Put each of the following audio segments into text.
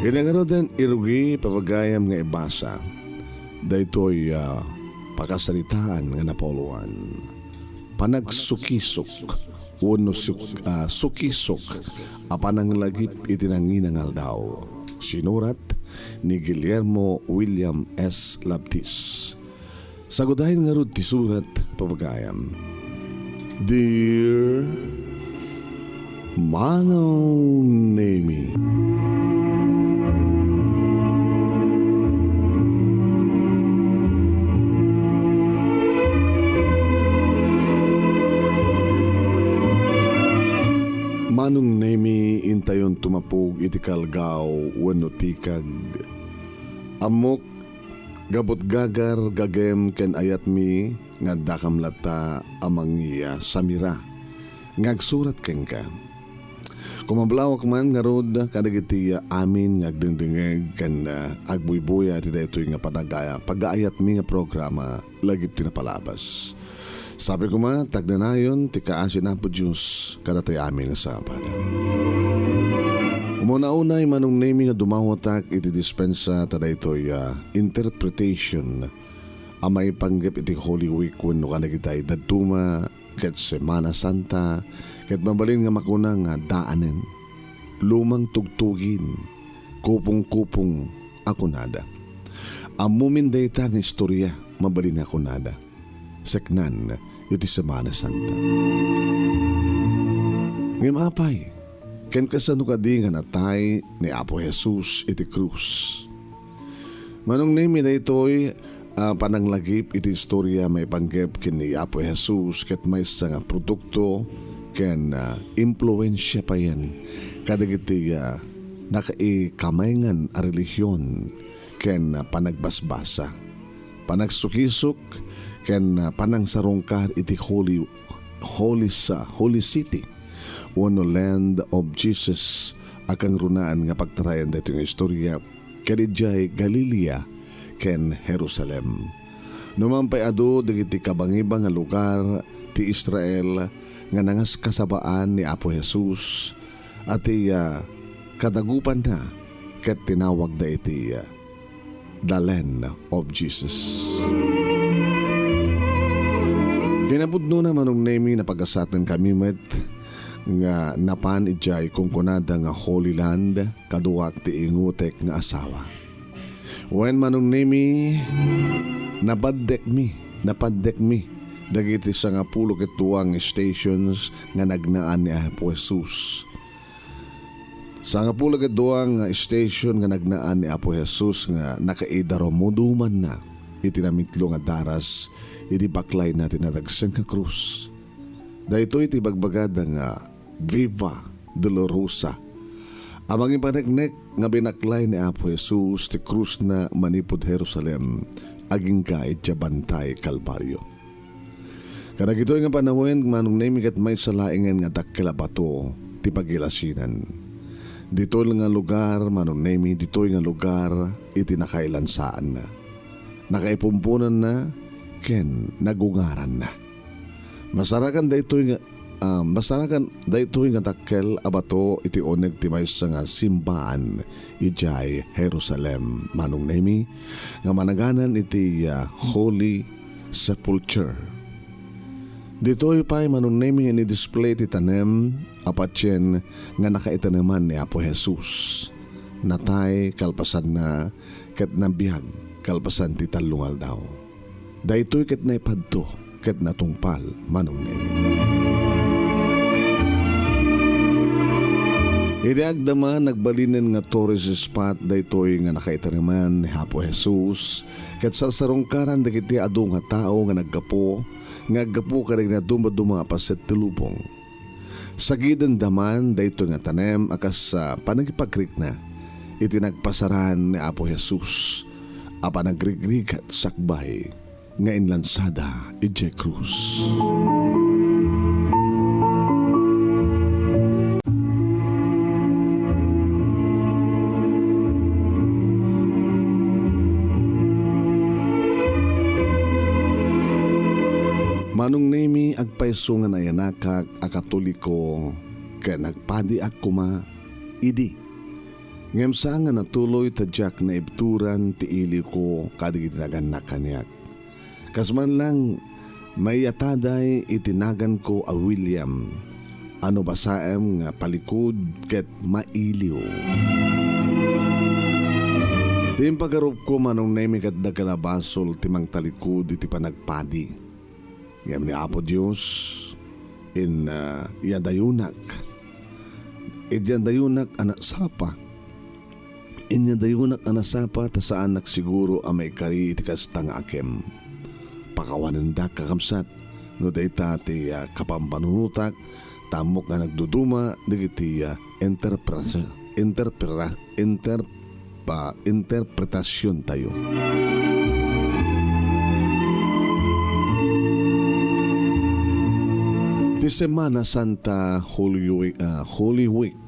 Inangaro din irugi papagayam nga ibasa. Daytoy pakasalitaan nga napoluan. Panagsukisok uno sukisok apanang lagip itinanginangal daw. Sinurat ni Guillermo William S. Laptis. Sagudahin nga ro ti surat papagayam. Dear Manong Nemy, Manong Nemy intayon tumapog iti kalgaw wenno tikag. Amok gabot gagar gagem ken ayat mi nga dakam lata amangiya samira. Ngagsurat ken ka. Kumablawak man nga rod kadagiti amin ngagdingdingeg ken agbuybuya ti daytoy nga pag-aayat mi nga programa lagip ti napalabas. Sabi ko ma, tagnanayon, ti kaasin na po Diyos, kadatay amin na sapan. Umuna-unay Manong Nemy nga dumawatak iti dispensa taday ito'y interpretation amay panggap iti Holy Week wenno kanagitay dadtuma ket Semana Santa ket mabalin nga makuna nga daanen lumang tugtugin kupong-kupong akunada. Amumin dayta nga istorya mabalin akunada. Seknan iti Semana Santa. Ngem apay, ken kasano kadi nga natay ni Apo Jesus iti krus. Manong Nemy daytoy pananglagip iti istorya may panggep ken ni Apo Jesus ket maysa nga produkto ken impluwensya pa yan kadagiti nakaikamayngan a relihiyon ken panagbasbasa. Panagsukisok ken panangsarungkar iti holy city wano land of Jesus akang runaan nga pagtarayan dito yung istorya kadijay Galilee ken Jerusalem. Numampay adu dagiti kabangibang nga lugar ti Israel nga nangas kasabaan ni Apo Jesus at kadagupan na ket tinawag da iti the land of Jesus. Kinabudno na Manong Nemy na pag-asatan kami met nga napan ijay kung kunada nga Holy Land kaduak ti ingutek nga asawa. When Manong Nemy napaddek mi dagiti sa nga pulo ket duang stations nga nagnaan ni Apo Jesus. Sa nga pulo ket duang station nga nagnaan ni Apo Jesus nga nakaidaro muduman na itinamitlo nga daras iti baklay natin natagsan nga krus. Dahito iti bagbagada nga Viva Dolorosa. Amang ipanagnek nga binaklay ni Apo Jesus ti krus na manipod Jerusalem aging ka itya bantay Kalbaryo. Kanagitoy nga panahon Manong Nemy ket may salaingan nga dakkel a bato ti pagilasinan. Ditoy nga lugar Manong Nemy ditoy nga lugar iti nakailansaan na. Nakaipumpunan na ken nagungaran na. Masarakan daytoy nga dakkel abato iti oneg ti maysa nga simbaan ijay Jerusalem Manong Nemy nga managanan iti Holy Sepulchre. Ditoy pay Manong Nemy nga ni-display ti tanem apatyen nga nakaitaneman ni Apo Jesus. Natay kalpasan na ket nabihag kalpasan ti talungal daw. Daytoy ket naipadto ket natungpal Manong Nemy. Iniagdama nagbalinen nga tourist spot daytoy nga nakaitaneman ni Apo Jesus ket sarsarungkaran dagiti adu nga tao nga naggapo kadag na dumaduma paset ti lubong. Sagidan daman daytoy nga tanem akas panagipagrik na iti nagpasaran ni Apo Jesus apa nagrigrigat sakbay nga inlansada ijay krus. Manong Nemy agpayso nga nayanakak a Katoliko kaya nagpadi ak kuma idi Ngem sa nga natuloy tadyak na ibturan ti ili ko kadigitagan na kanyak. Kasman lang may yataday itinagan ko a William. Ano basaem nga palikod ket mailiw. Tim pagarup ko Manong Nemy kat nagkalabasol timang talikod iti panagpadi. Ngem ni Apo Diyos in yadayunak. Idyandayunak anak sapa. Inyadayunak anak sapa ta saan siguro amay kari iti kastang akem. Pakawanan da kakabsat no dayta ti kapampanunutak tamok nga nagduduma digiti interpretasyon tayo. Di Semana Santa Holy Week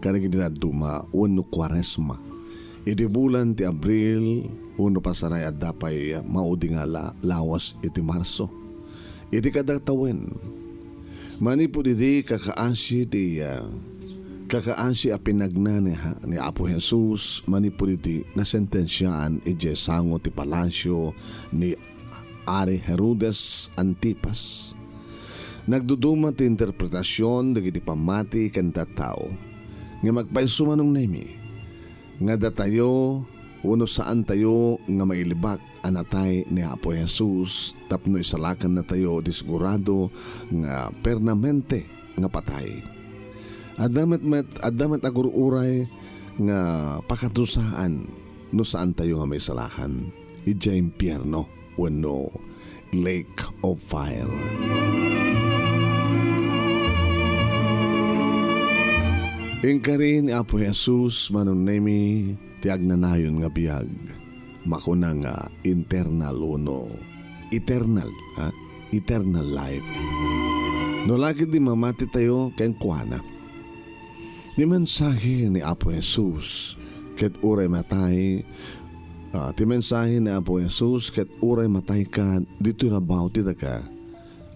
kanang ginaduma uno Quaresma. Idi bulan ti Abril uno pasaray at dapay maudi nga lawas iti Marso. Idi kadagtawen. Manipo di kakaasi a pinagna ni Apo Jesus manipo di nasentensyaan ije sango ti palasyo ni Ari Herodes Antipas. Nagduduma ti interpretasyon dagiti pamati kanta tao. Nga magpaiso Manong Nemy. Nga datayo uno saan tayo nga mailibak anatay ni Apo Jesus tapno isalakan na tayo disigurado nga permanente nga patay. Adamet agururay nga pakatusaan no saan tayo nga may salakan. Ija impyerno wenno lake of fire. Ingkari ni Apo Jesus Manong Nemy tiag na nayon nga biyag makuna nga eternal life. No lagi di mamati tayo kayang kuana. Ni mensahe ni Apo Jesus ket uray matay ti mensahe ni Apo Jesus ket uray matay ka dito na baw ti ka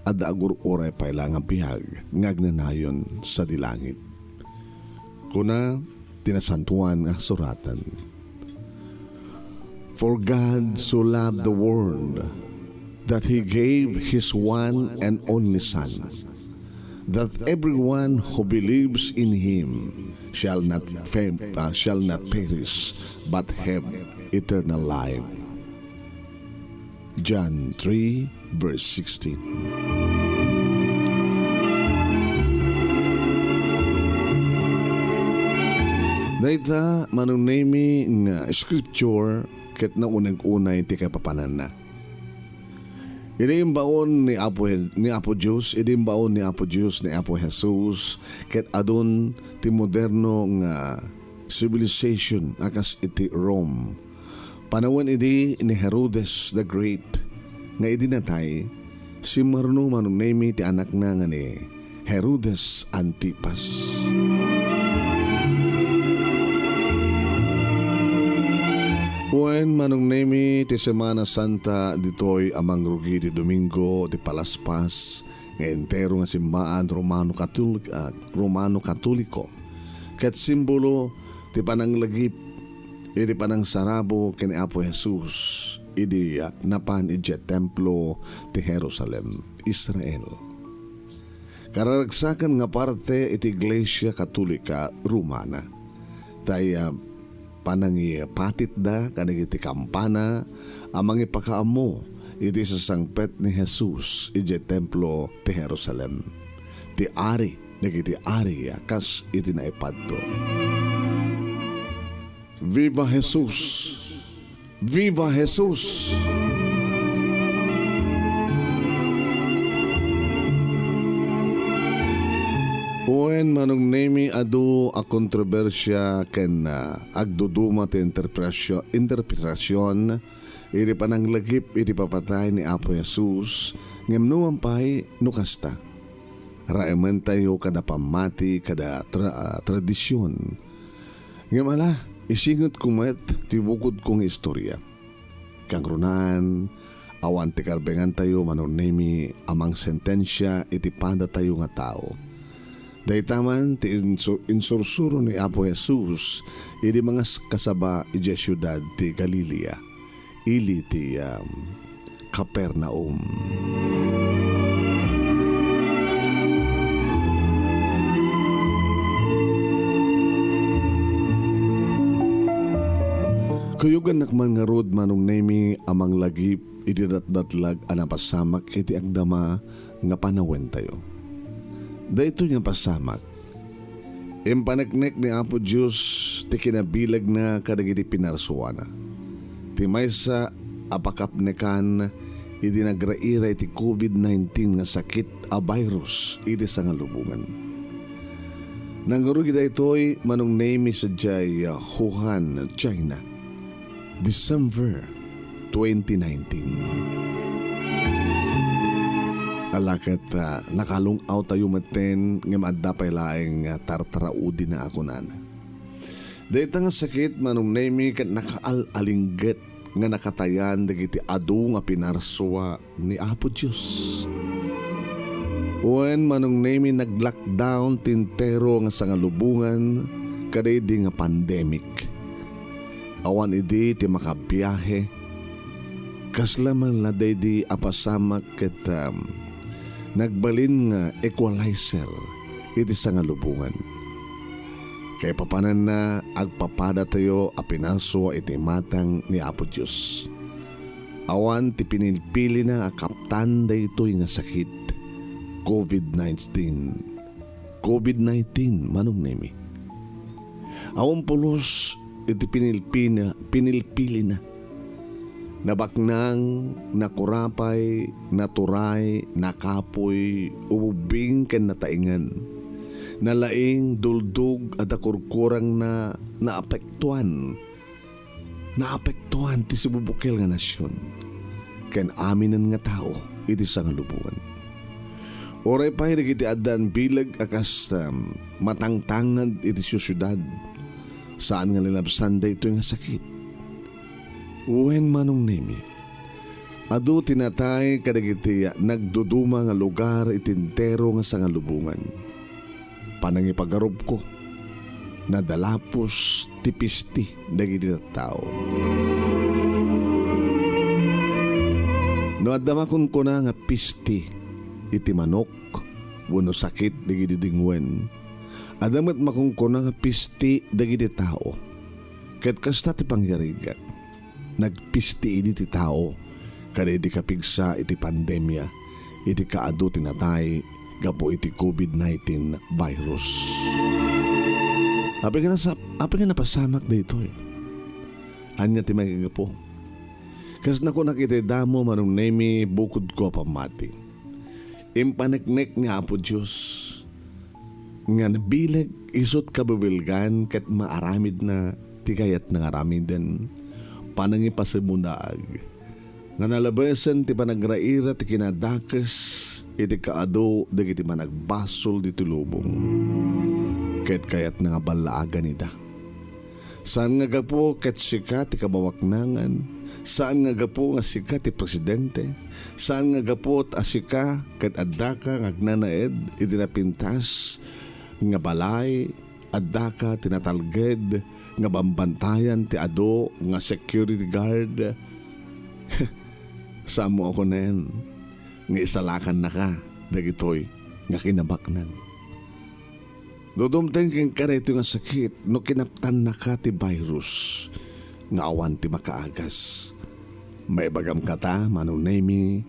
adda agur uray payla nga biyag ngagnanayon sa dilangit. Kuna tinasantuan nga suratan. For God so loved the world that He gave His one and only Son, that everyone who believes in Him shall not perish but have eternal life. John 3 verse 16. Dayta Manong Nemy nga Scripture ket na unang-unay ti kapapanan na. Idi imbaon ni Apo Dios, idi imbaon ni Apo Dios ni Apo Jesus ket adun ti moderno nga civilization akas iti Rome. Panawon idi ni Herodes the Great nga idi natay si Marno Manong Nemy ti anak na nga ni Herodes Antipas. Wen Manong Nemy ti Semana Santa ditoy amang rugi di Domingo di palaspas nga entero nga simbaan Romano Katoliko ket simbolo ti pananglagip idi panangsarabo ken Apo Jesus idi napan ije templo ti Jerusalem, Israel. Karagsakan nga parte iti Iglesia Katolika Romana. Tay panangipatit da kanagiti kampana amang ipakaamo iti sa sangpet ni Jesus iti templo ti Jerusalem. Ti ari nagiti ari kas iti naipadto. Viva Jesus! Viva Jesus! Wen Manong Nemy adu a kontrobersya ken agduduma ti interpretasyon iti pananglagip iti papatay ni Apo Jesus ngem numampay no kasta. Raemen tayo kada pamati kada tradisyon. Ngem ala isingot kumet ti bukod kong istorya. Kang runan awan ti karbengan tayo Manong Nemy amang sentensya iti pada tayo nga tao. Daytaman ti insursuro ni Apo Jesus idi mga kasaba iti syudad ti Galilee ili ti Capernaum. Kuyugan nakman nga rod Manong Nemy amang lagip iti datdatlag anapasamak iti agdama nga panawen tayo. Daytoy nga pasamak. Impaneknek ni Apo Diyos ti kinabilag na kadagiti pinarsuana. Ti maysa apakapnekan iti nagraira iti COVID-19 nga sakit a virus iti sangalubungan. Nangrugi daytoy Manong Nemy sa Wuhan, China. December 2019. Alakat nakalungaw tayo maten nga maadapay laeng tartaraudi na ako nana. Dahita nga sakit Manong Nemy kat nakaalinggit nga nakatayan dagiti adu nga pinarswa ni Apo Diyos. When Manong Nemy nag-lockdown tintero nga sangalubungan kaday di nga pandemic. Awan idi ti makabiyahe kaslaman laday di apasamak ket nagbalin nga equalizer iti sangalubungan. Kay papanan na agpapada tayo a pinarso iti matang ni Apo Diyos. Awan ti pinilpili na akaptan daytoy nga sakit COVID-19 Manong Nemy. Awan pulos iti pinilpili na nabaknang, nakurapay, naturay, nakapoy, ububing ken nataingan, nalaing duldug at akurkurang na naapektuan ti sibubukil nga nasyon ken aminan nga tao iti sangalubungan. Oray pa iti adan bilag akas matangtangan iti syudad saan nga linabsan ito nga sakit. Uwen Manong Nemy, adu tinatay kadagiti nagduduma nga lugar itintero nga sangalubungan. Panangipagarob ko, nadalapos tipisti dagiti tao. No adamakon ko na nga pisti iti manok, wano sakit dagiti dingwen. Adamat makungkuna nga pisti dagiti tao. Ket kasta ti pangyarigat. Nagpisti iti tao kada iti kapigsa iti pandemya iti kaadu tinatay gapo iti COVID-19 virus. Apay ka napasamak dito Anya ti magagapo. Kas na ko nakita damo Manong Nemy bukod ko pamati. Impaneknek ni Apo Diyos nga nabilag isot kababilgan kat maaramid na tigayat ng aramid din panangipasemundaag nga nalabasan ti panagraira ti kinadakas iti kaado dagiti managbasol diti lubong ket kayat nga balaagan ida. Saan nga gapo ket sika ti kabawaknangan, saan nga gapo nga sika ti presidente, saan nga gapo asika ket addaka ngagnanaed iti napintas nga balay, addaka tinatalged nga bambantayan ti ado nga security guard. Samo ako na yan nga isalakan na ka dagitoy nga kinabaknan. Dudumteng king ka ito nga sakit no kinaptan na ka ti virus nga awan ti makaagas. May bagam kata Manong Nemy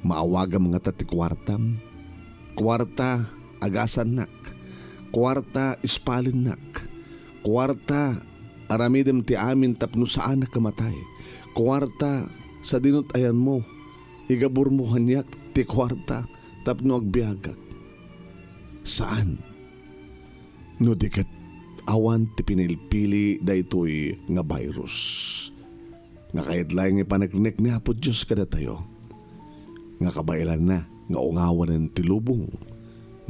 maawagam nga ta ti kwartam. Kwarta agasan nak. Kwarta ispalin nak. Kwarta aramidem ti amin tapno saan na kamatay. Kwarta sa dinutayan mo igabur mo hanyak ti kwarta tapno agbiagak. Saan? No dikat awan ti pinilpili daytoy nga virus. Nga kahit laing ipanagnek ni Apo Diyos kada tayo. Nga kabailan na nga ungawan ng tilubong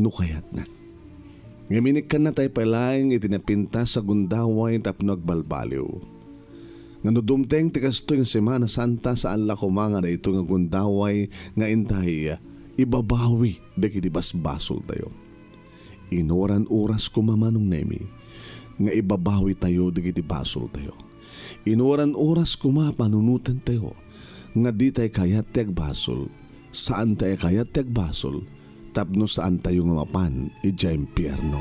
no kayat na. Ngaminik ka na tayo palang itinapinta sa gundaway tapno agbalbaliw. Nga nudumteng tikasto yung Semana Santa saan la kumanga na ito nga gundaway nga intay ibabawi daki di basbasol tayo. inoran oras ko Manong Nemy nga ibabawi tayo digiti basol tayo. Inoran oras ko panunutan tayo nga di tayo kayat teg basol, saan tayo kayat teg basol, tapno saan tayo nga mapan ija impyerno.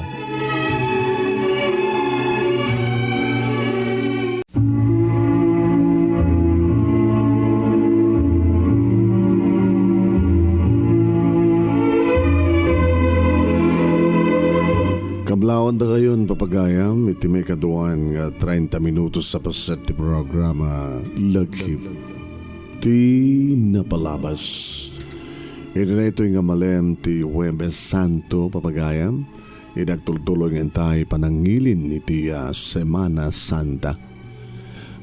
Kablawan da kayon papagayam, iti may kaduan nga 30 minutos sa paset ti programa LAGIP ti NAPALABAS. Iti na ito nga malem ti Huwebes Santo papagayam, idagtultuloy nga tayo panangilin iti Semana Santa.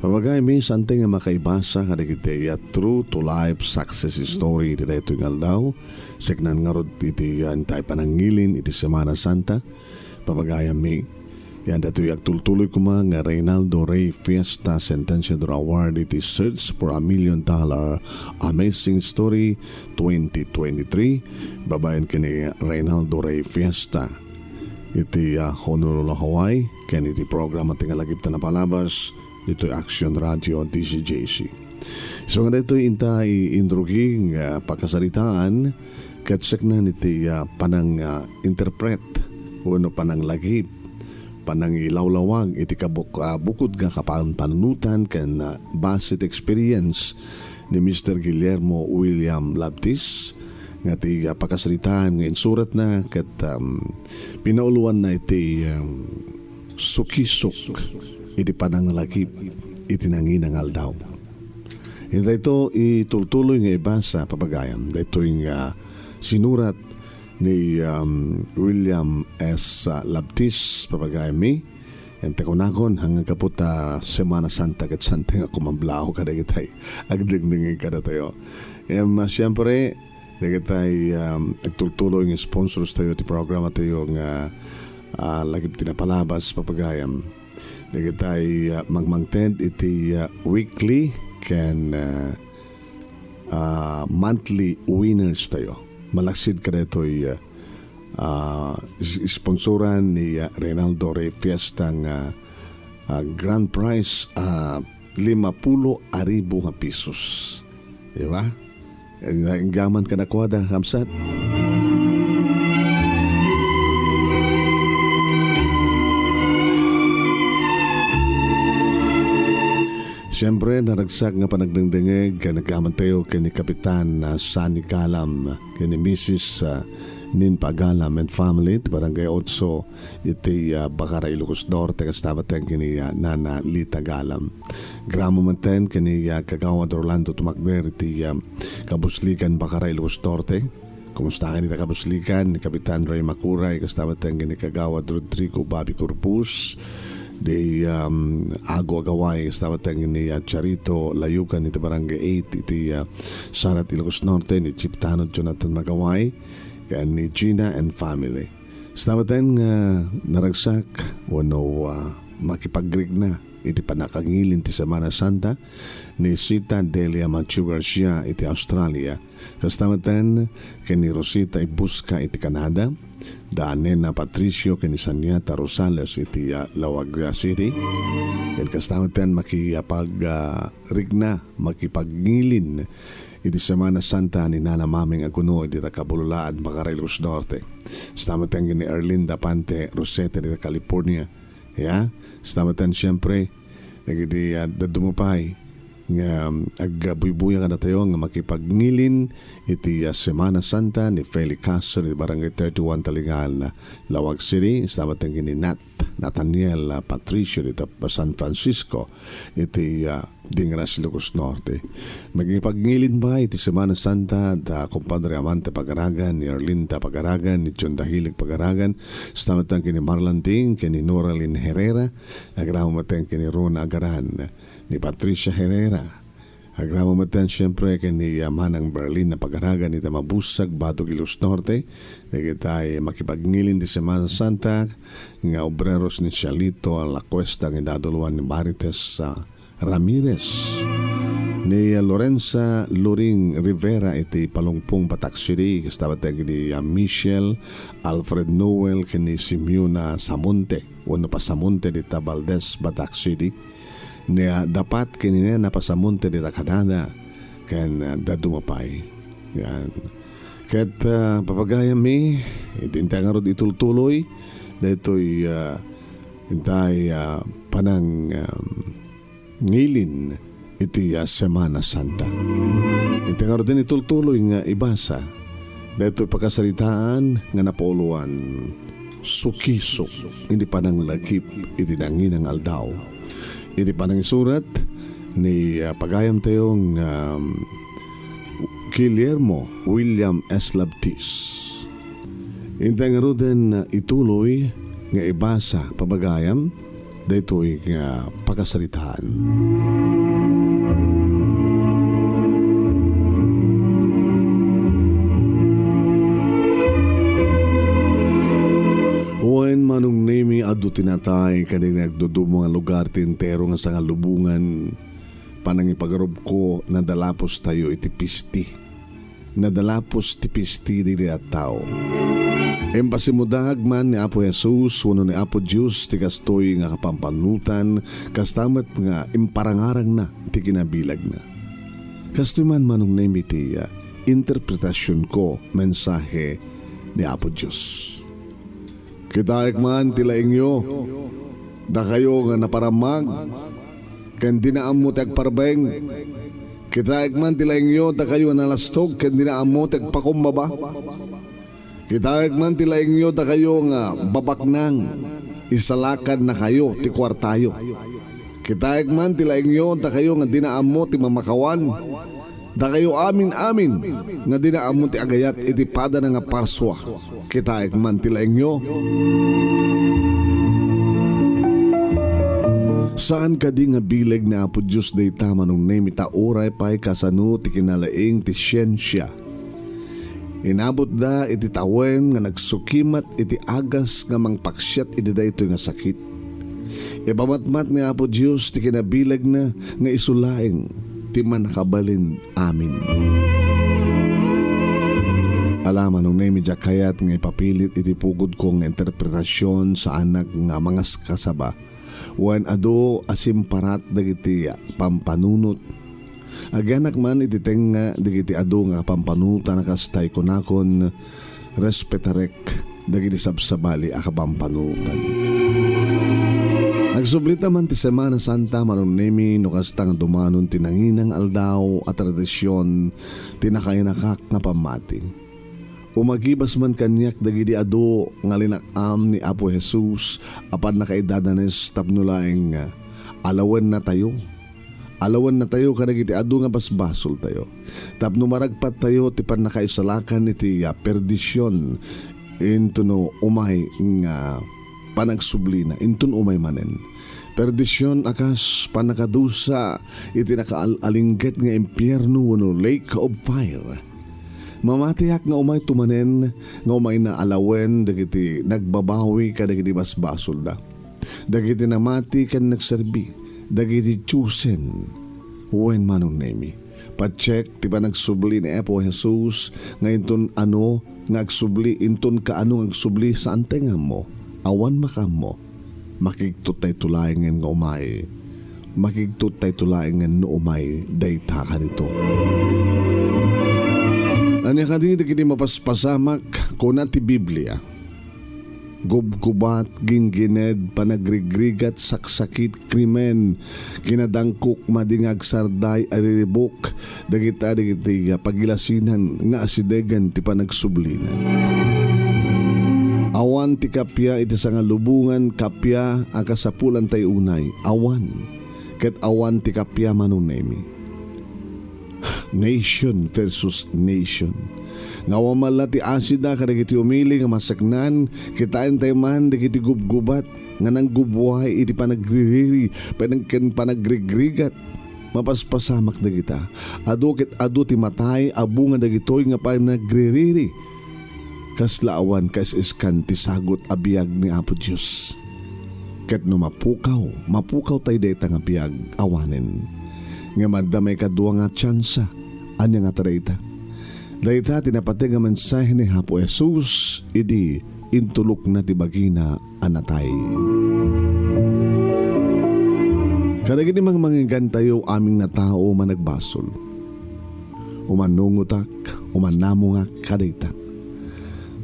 Papagayam may sante nga makaibasa kadagiti true to life success story iti na ito nga aldaw, seknan nga rod iti tayo panangilin iti Semana Santa. Papagayam mi, yan dato'y agtultuloy ko nga Reynaldo Rey Fiesta Sentenciador Award iti Search for $1 Million Amazing Story 2023. Babayan kini Reynaldo Rey Fiesta iti Honolulu, Hawaii. Ken iti program at LAGIP ta NAPALABAS dito'y Action Radio DCJC. So nga dito'y intay indruging pagkasalitaan katsek na iti panang interpret uno panang LAGIP, panang ilawlawag iti bukod nga kapanunutan ken basit experience ni Mr. Guillermo William Labtis nga ti pakasalitaan nga insurat na ket pinauluan na iti sukisok iti panang LAGIP iti nanginang aldaw. Ito itultuloy nga ibasa papagayam dito yung sinurat ni William S. Labtis papagayam mi ente kunakon hanggang kaputa Semana Santa ket sante nga kumamblaw kadagitay agdingdingin kada tayo. Siyempre dagitay agtultuloy ng sponsors tayo ti programa tayo nga LAGIP ti NAPALABAS papagayam. Dagitay magmangted iti weekly ken monthly winners tayo. Malaksid ka dito'y sponsoran ni Reynaldo Rey Fiesta nga grand prize 50,000 pesos. Diba? Ang gaman ka na kuwada, kakabsat. Siyempre, naragsak nga panagdengdengeg ka nagkamantayo kini Kapitan Sani Galam, kini Mrs. Nin Pagalam and family, barangay 8, iti Bacara Ilocos Norte, kastabateng kini Nana Lita Galam. Gramo manten kini Kagawad Orlando Tumakder, iti Kabuslikan Bacara Ilocos Norte. Kumustahan iti Kabuslikan, ni Kapitan Ray Makuray, kastabateng kini Kagawad Rodrigo Bobby Corpus, di Ago Agaway kastabateng ni Charito Layukan iti barangay 8 iti Sarat Ilocos Norte ni Chief Tanod Jonathan Magaway ken ni Gina and family. Kastabateng naragsak wano makipagrig na iti panakangilin ti Semana Santa ni Sita Delia Machu Garcia iti Australia. Kastabateng ken ni Rosita Ibuska iti Canada. Daanen na Patricio Kenisanyata Rosales iti Lawag City. Ken kastamatan makipag-rigna, makipagngilin iti Semana Santa ni Nana Maming Aguno iti Kabululaan, Bacara Ilocos Norte. Kastamatan ni Erlinda Pante Rosete iti California. Kastamatan siyempre nagiti dadumupay nga agbubuya ka na tayo nga makipagnilin iti Semana Santa ni Feli Castro ni Barangay 31 Talingal Lawag City. Salamat ang ni Nathaniel Patricio dito San Francisco iti Dingras Ilocos Norte. Magipagnilin ba iti Semana Santa da Compadre Amante Pagaragan, ni Erlinda Pagaragan, ni John Dahilig Pagaragan. Salamat ang kini Marlan Ding, kini Noralyn Herrera, nagramatang kini Rona Agaran, ni Patricia Herrera. Agramo matan siyempre kini Manang Berlin na Pagaragan ni Tamabusag, Badog Ilocos Norte. Nagitay makipagnilin di Semana Santa nga obreros ni Chalito La Cuesta nga daduluan ni Marites Ramirez. ni Lorenza Luring Rivera iti palungpong Batak City kastabat ni Michelle Alfred Noel kini Simeona Samonte wano pa Samonte dita Valdez Batak City niya dapat kini na napasamonte dita Canada kan dadumapay yan ket papagayam mi itintay nga rod itultuloy daytoy intay panang ngilin iti Semana Santa. Iti nga rin itultuloy nga ibasa dahito pakasalitaan nga napauluan sukisok hindi pa nang lagip iti nanginang aldaw. Iti pa nang isurat ni pagayam tayong Guillermo William S. Labtis. Iti nga rin ituloy nga ibasa pabagayam daytoy nga pakasalitaan. Wen Manong Nemy adu tinatay kaning nagdudumo nga lugar tintero nga sa lubungan panang ipagarob ko nadalapos tayo iti pisti. Nadalapos ti pisti dili at tao. Embasi mo dahagman ni Apo Jesus, wano ni Apo Diyos, ti kastoy nga kapampanutan, kastamat nga imparangarang na, ti kinabilag na. Kastoy man Manong Nemy ti interpretasyon ko, mensahe ni Apo Diyos. Kitaik man tilaing nyo, da kayo nga naparamag, kan dinaam mo ti agparbeng. Kitaik man tilaing nyo, da kayo nga nalastog, kan dinaam mo ti agpakumbaba. Kitaik man tilaing nyo da kayo nga babaknang isalakan na kayo ti kwartayo. Kitaik man tilaing nyo da kayo nga dinaam mo ti mamakawan. Da kayo amin-amin nga dinaam mo ti agayat iti pada na nga parswa. Kitaik man tilaing nyo. Saan ka di nga bileg na Apo Diyos day tama nung Nemy ta oray pa'y kasano ti kinalaing ti siyensya. Inabot da iti tawen nga nagsukimat iti agas nga mangpaksyat iti daytoy nga sakit. Ibamatmat ni Apo Diyos ti kinabilag na nga isulaing ti manakabalin amin. Alaman nung Nemy kayat nga ipapilit iti pugod kong interpretasyon sa anak nga mga kasaba. Wan ado asimparat dagiti pampanunot. Agyanak man ititeng nga digiti ado nga pampanuta nakastay kunakon respetarek dagiti sabsabali a kapampanutan. Nagsublita man ti Semana Santa Manong Nemy no kasta nga dumanon tinanginang aldaw at tradisyon tinakainakak nga pamati. Umagibas man kanyak dagiti ado nga linakam ni Apo Jesus apan nakaidadanes tapnulaeng alawan na tayo. Alawan na tayo kanagiti adu nga basbasol tayo. Tapno maragpat tayo ti pan nakaisalakan iti perdisyon into no umay nga panagsublina intun umay manen. Perdisyon akas panakadusa iti nakaalingget nga impyerno wano lake of fire. Mamatiyak nga umay tumanen nga umay na alawen dagiti nagbabawi kadagiti basbasol da. Dagiti namati kan nagserbi. Dagiti tsusen wen Manong Nemy pacheck ti pa nagsubli ni Apo Jesus nga inton ano nga agsubli inton kaano nga agsubli sa antenga mo awan makam mo makigtut tay tulayangan nga umay makigtut tay tulayangan no umay dayta ka nito. Anya kadini dagiti mapaspasamak kuna ti Biblia gubgubat, ginggined, panagrigrigat, saksakit, krimen, kinadangkok, madingag, sarday, ariribok, dagita pagilasinan, nga asidegan, ti panagsublinan. Awan ti kapya, iti sa nga lubungan, kapya, akasapulan tayo unay, awan, ket awan ti kapya Manong Nemy. Nation versus nation. Ngawamala ti asida kadagiti umili nga masaknan kitain tayo man dagiti gubgubat nga nang gubway iti panagriri panagrigrigat mapaspasamak na kita adu ket adu ti matay abu nga dagitoy nga panagriri kaslaawan kas iskan ti sagot abiyag ni Apo Dios ket no mapukaw tayo dayta nga biyag awanen nga madamay kadwa nga tsansa anya nga tarayta. Dayta tinapatay nga mensahe ni Hapo Jesus idi intulok na tibagina anatay. Kadagiti mga manginggan tayo aming na tao managbasol. Umanungutak, umanamungak kadayta.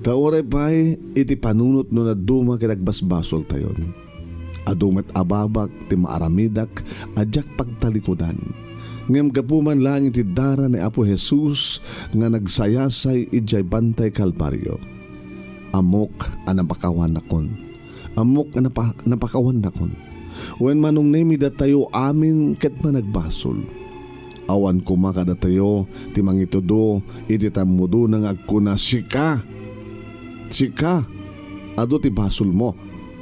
Taoray pa'y iti panunot no na duma kinagbasbasol tayon. Adumat ababak ti maaramidak adyak pagtalikodan. Ngem gapuman lang iti dara ni Apo Jesus nga nagsayasay ijay bantay Kalbaryo. Amok anapakawan nakon. Amok anapakawan nakon. Wen Manong Nemy datayo amin ket managbasol. Awan kumakada tayo ti mangitudo iti tamudo nang agkuna sika. Sika ado ti basol mo.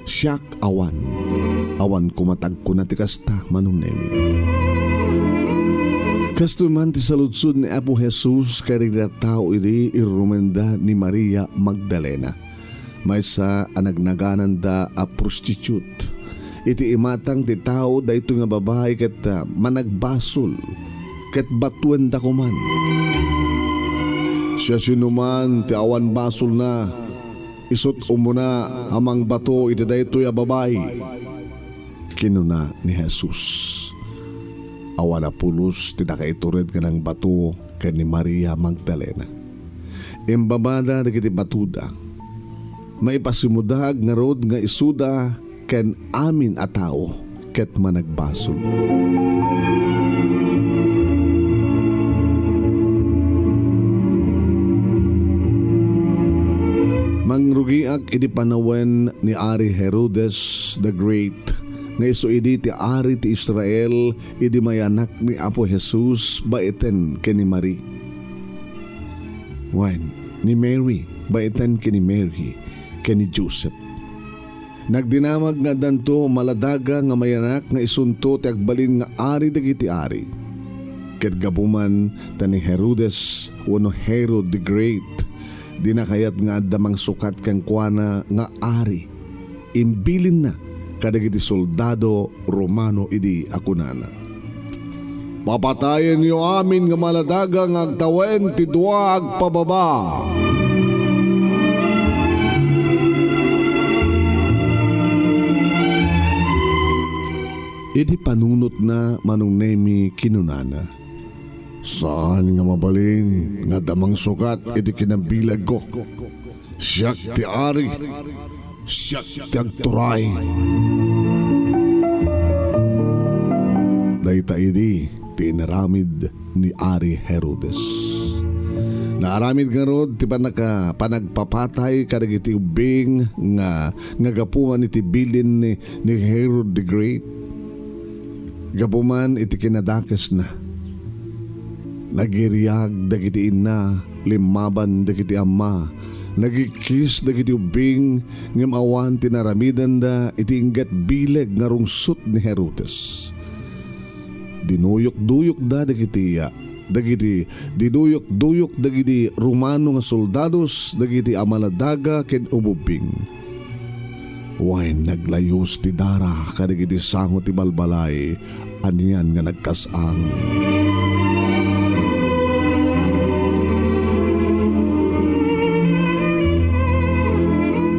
Siyak awan. Awan kumatag ko na ti kasta Manong Nemy. Kasto man ti saludsud ni Apo Jesus karigda tao iri irumenda ni Maria Magdalena. Maysa anagnaganan da a prostitute. Iti imatang ti tao dayto nga babae ket managbasol ket batuan da kuman. Siya sinuman ti awan basol na isut umuna amang bato iti daytoy a babae. Kinuna ni Jesus. Awan na pulos ti nakaitured ka ng bato ken ni Maria Magdalena. Imbabada dagiti batuda. Maipasimudag nga rod nga isuda ken amin a tao ket managbasol. Mangrugiak iti panawen ni Ari Herodes the Great nga iso idi ti ari ti Israel idi mayanak ni Apo Jesus baiten ken ni Mary. Wen ni Mary baiten ken ni Mary ken ni Joseph. Nagdinamag nga danto maladaga nga mayanak nga isunto ti agbalin nga ari dagiti ari. Ket gabuman ta ni Herodes wenno Herod the Great dinakayat nga damang sukat kang kuana nga ari. Imbilin na kadagiti soldado Romano idi akunana. Papatayen niyo amin nga maladaga nga agtawen ti dua agpababa. Idi panunot na Manong Nemy kinunana. Saan nga mabalin nga damang sukat iti kinabilag ko. Siyak ti ari, siyak ti agturay. Dayta idi ti inaramid ni Ari Herodes. Naaramid nga rod ti panagpapatay kadagiti ubing nga gapuman iti bilin ni Herod the Great. Gapuman iti kinadakes na. Nagiriag dagiti ina, limaban dagiti ama, nagikis dagiti ubing, ngem awan tinaramidan da iti inggat bileg nga rungsot ni Herodes. Dinuyok-duyok da dagiti dinuyok-duyok dagiti Romano nga soldados dagiti amaladaga ken umubing. Wain naglayos ti dara kadagiti sango ti balbalay anian nga nagkasang.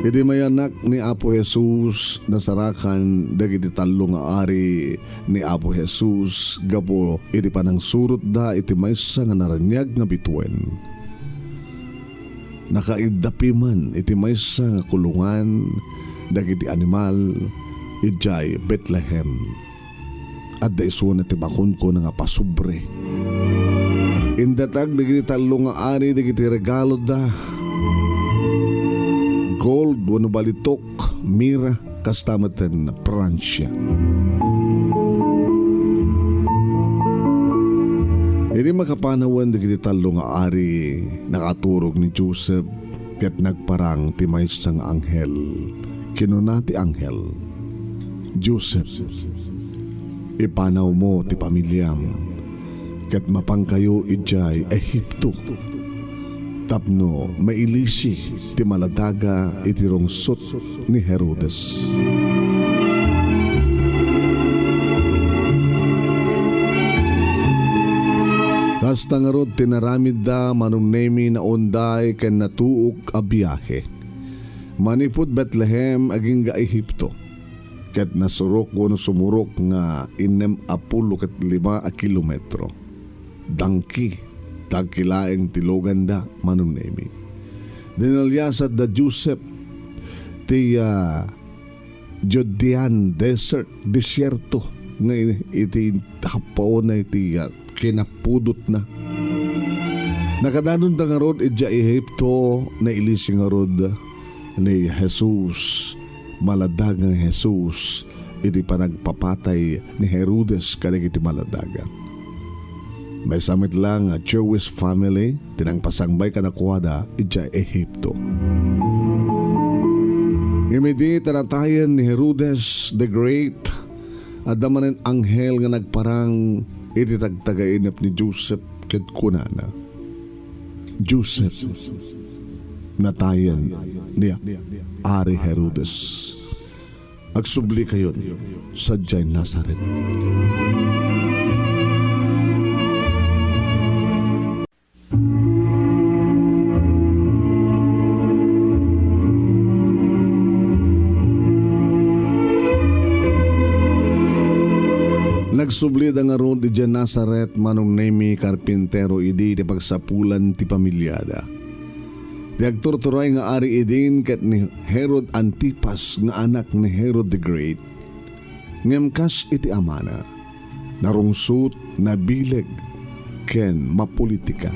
Idi mayanak ni Apo Jesus nasarakan dagiti tallo nga ari ni Apo Jesus gapo iti panangsurot da iti maysa nga naranyag nga bituen. Nakaiddapi man iti maysa nga kulungan dagiti animal ijay Bethlehem. At da iso na tibakon ko nga pasubre. Indatag dagiti tallo nga ari dagiti regalo da. Gold, wano balitok, mira, kastamatan na Pransya. Hindi makapanawan dagiti tallo nga ari nakaturog ni Joseph ket nagparang ti maysa nga anghel. Kinuna ti anghel, Joseph, ipanaw mo ti pamilyam ket mapangkayo ijay Ehipto. Tapno mailisi ti maladaga iti rungsot ni Herodes. Hasta nga rod tinaramid da Manong Nemy na onday ken natuok a biyahe. Manipod Bethlehem aging ga Ehipto. Ket nasurok kuno sumurok nga 65 kilometro. Dangki tagkilaeng tilogan da Manong Nemy. Dinalyasat da Joseph ti Judean desierto nga iti hapaw na iti kinapudot na. Nakadanon da nga rod idya Ehipto na ilising nga rod ni Jesus, maladagang Jesus, iti panagpapatay ni Herodes kanig iti maladaga. May samit lang a Jewish family tinangpasangbay kanakuada idya Ehipto. Imidi tanatayan ni Herodes the Great at damanin anghel nga nagparang iti tagtagainap ni Joseph ket kunana. Joseph natayan niya Ari Herodes. Agsubli kayon sa Jay Nazaret. Nagsublid ang aron di Jay Nazaret Manong Nemy karpintero idi di pagsapulan ti pamilyada. Diagturturay nga ari idin ket ni Herod Antipas nga anak ni Herod the Great. Ngemkas iti amana. Narungsot na bileg ken mapolitika.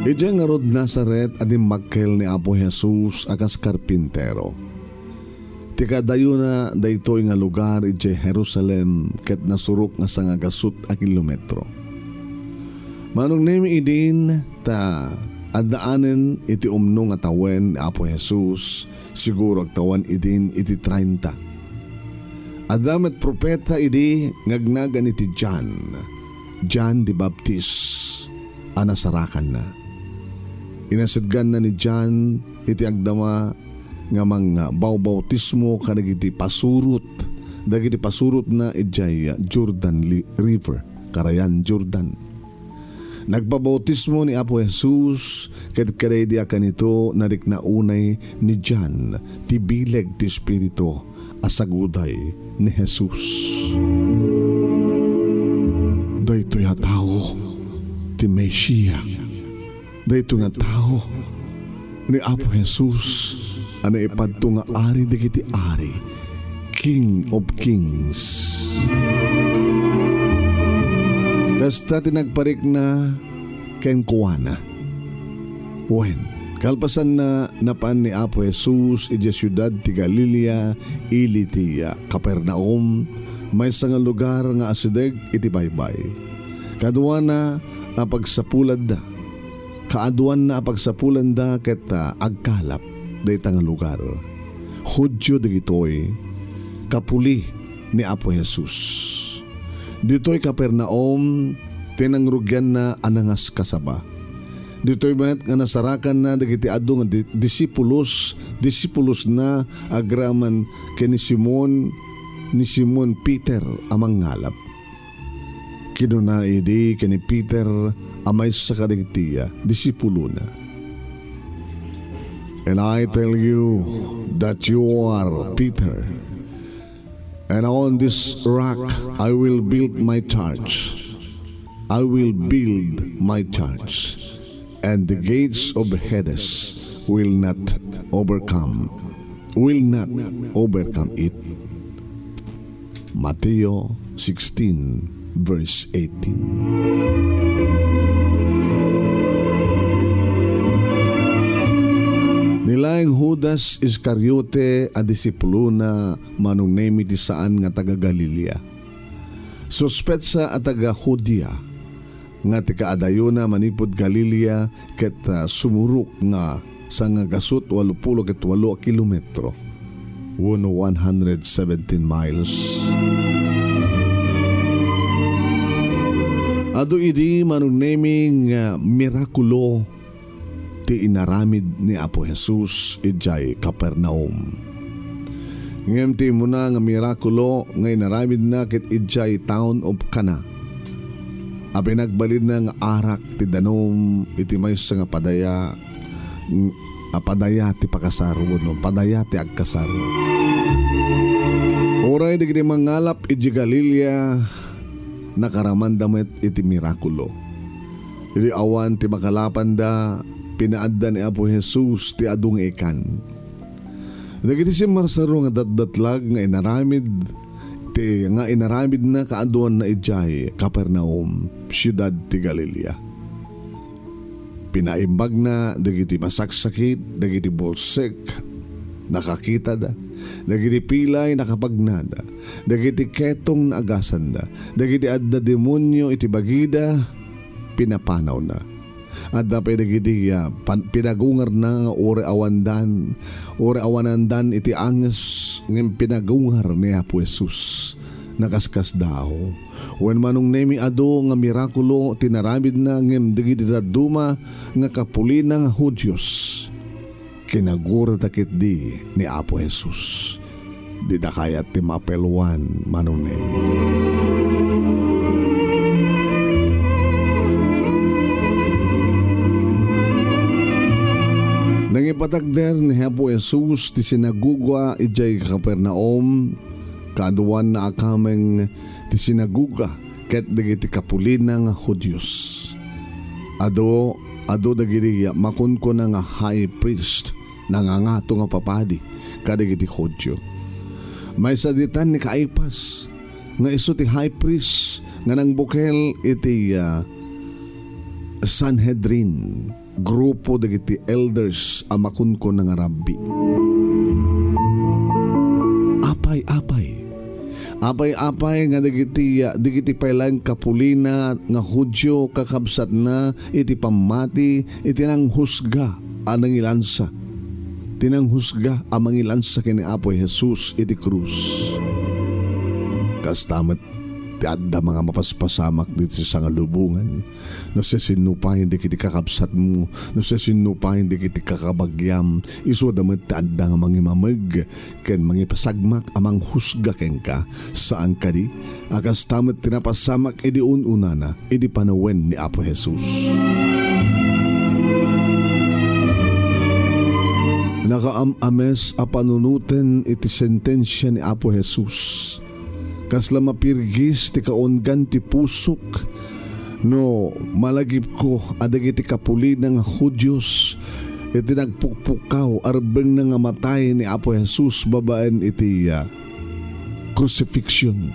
Ija nga rod Nazaret adim makkel ni Apo Jesus akas karpintero. Tikadayo na daytoy nga lugar iti Jerusalem ket nasurok nga sangagasut a kilometro. Manong Nemy idin ta adaanen iti umno nga tawen ni Apo Jesus siguro agtawan idin iti 30. Adamet propeta idi ngagnagan iti John the Baptist anasarakan na. Inasidgan na ni John iti agdama nga mga bawbautismo kanagiti pasurot dagiti pasurot na ijay Jordan River karayan Jordan. Nagbabautismo ni Apo Jesus ket kadaydi kanito nariknaunay ni John ti bileg ti Espiritu asaguday ni Jesus. Daytoy nga tao ti Mesia. Daytoy nga tao ni Apo Jesus ana ipadto nga ari dagiti ari, King of Kings. Kasta tinagparik na ken kuwana. Wen, kalpasan na napan ni Apo Jesus iti syudad ti Galilee ili ti Capernaum, may nga lugar nga asideg iti baybay. Kaduan na apagsapulad da. Kaaduan na apagsapulad da ket agkalap dayta nga lugar. Hudyo dagitoy kapuli ni Apo Jesus. Dito'y Capernaum, tinangrugyan na anangas kasaba. Dito'y met nga nasarakan na dagiti adu nga disipulos na agraman ken ni Simon Peter amang ngalap. Kinuna idi ken ni Peter amay sa kadagitiya disipulo na. And I tell you that you are Peter, and on this rock I will build my church. I will build my church, and the gates of Hades will not overcome it. Mateo 16 verse 18. Nilaing Judas Iscariote a disipulo na Manong Nemy ti saan nga taga Galilea. Suspetsa at taga Judea nga ti kaadayo na manipod Galilea ket sumurok nga sa nga gasut 88 kilometro. 117 miles. Adu idi Manong Nemy nga mirakulo ti inaramid ni Apo Jesus ijay Capernaum. Ngemti mo na nga mirakulo ngay naramid na kit idjay town of Kana. Abi nagbalid na nga arak ti danom iti maysa nga padaya ti pakasaro no padaya ti agkasaro. Oray digiti mangalap iti Galilee nakaramandamet iti mirakulo. Iti awan ti makalapan da pinaadda ni Apo Jesus ti adung ikan. Dagiti si marsaro nga datdatlag nga inaramid na kaaduan na ijay Capernaum, siyudad ti Galilea. Pinaimbag na dagiti masaksakit, dagiti bolsek, nakakita da, dagiti pilay nakapagnada, dagiti ketong naagasan da, dagiti adda demonyo iti bagida, pinapanaw na. At dapat dagiti pinagungar na ore awanandan iti anges ng pinagungar ni Apo Jesus nakaskas daw. When Manong Nemy ado nga mirakulo tinaramid na ngem dagiti daduma nga kapulina nga Hudyos kinagura takit di ni Apo Jesus. Di da kayat ti mapeluan Manong Nemy. Nangipatagder ni Apo Jesus ti sinaguga ijay Capernaum kaduan na akameng ti sinaguga ket dagiti kapulina nga Hudyos. Ado dagiti makunko na nga high priest nangangato nga papadi kadagiti Hudyo. May saditan ni Kaipas nga iso ti high priest nga nang bukel iti Sanhedrin, grupo dagiti elders a makunko nga rabbi. Apay nga digiti pailang kapulina nga Hudyo kakabsat na iti pamati iti nang husga anang ilansa. Tinang husga amang ilansa kini Apo Jesus iti krus. Kastamet ti adda mga mapaspasamak dito sa nga lubungan. No sa sinupahin di kiti kakabsat mo, no sa sinupahin di kiti kakabagyam, iso damet ti adda nga mangimamag, ken mangipasagmak amang husga ken ka, saan ka di? Akas tamet tinapasamak edi ununana, edi panawen ni Apo Jesus. Nakaamames a panunuten iti sentensya ni Apo Jesus. Kasla mapirgis ti kaungan ti pusok no malagip ko adagiti kapulina nga Hudyos iti nagpukpukaw arbeng na nga matay ni Apo Jesus babaen iti crucifixion.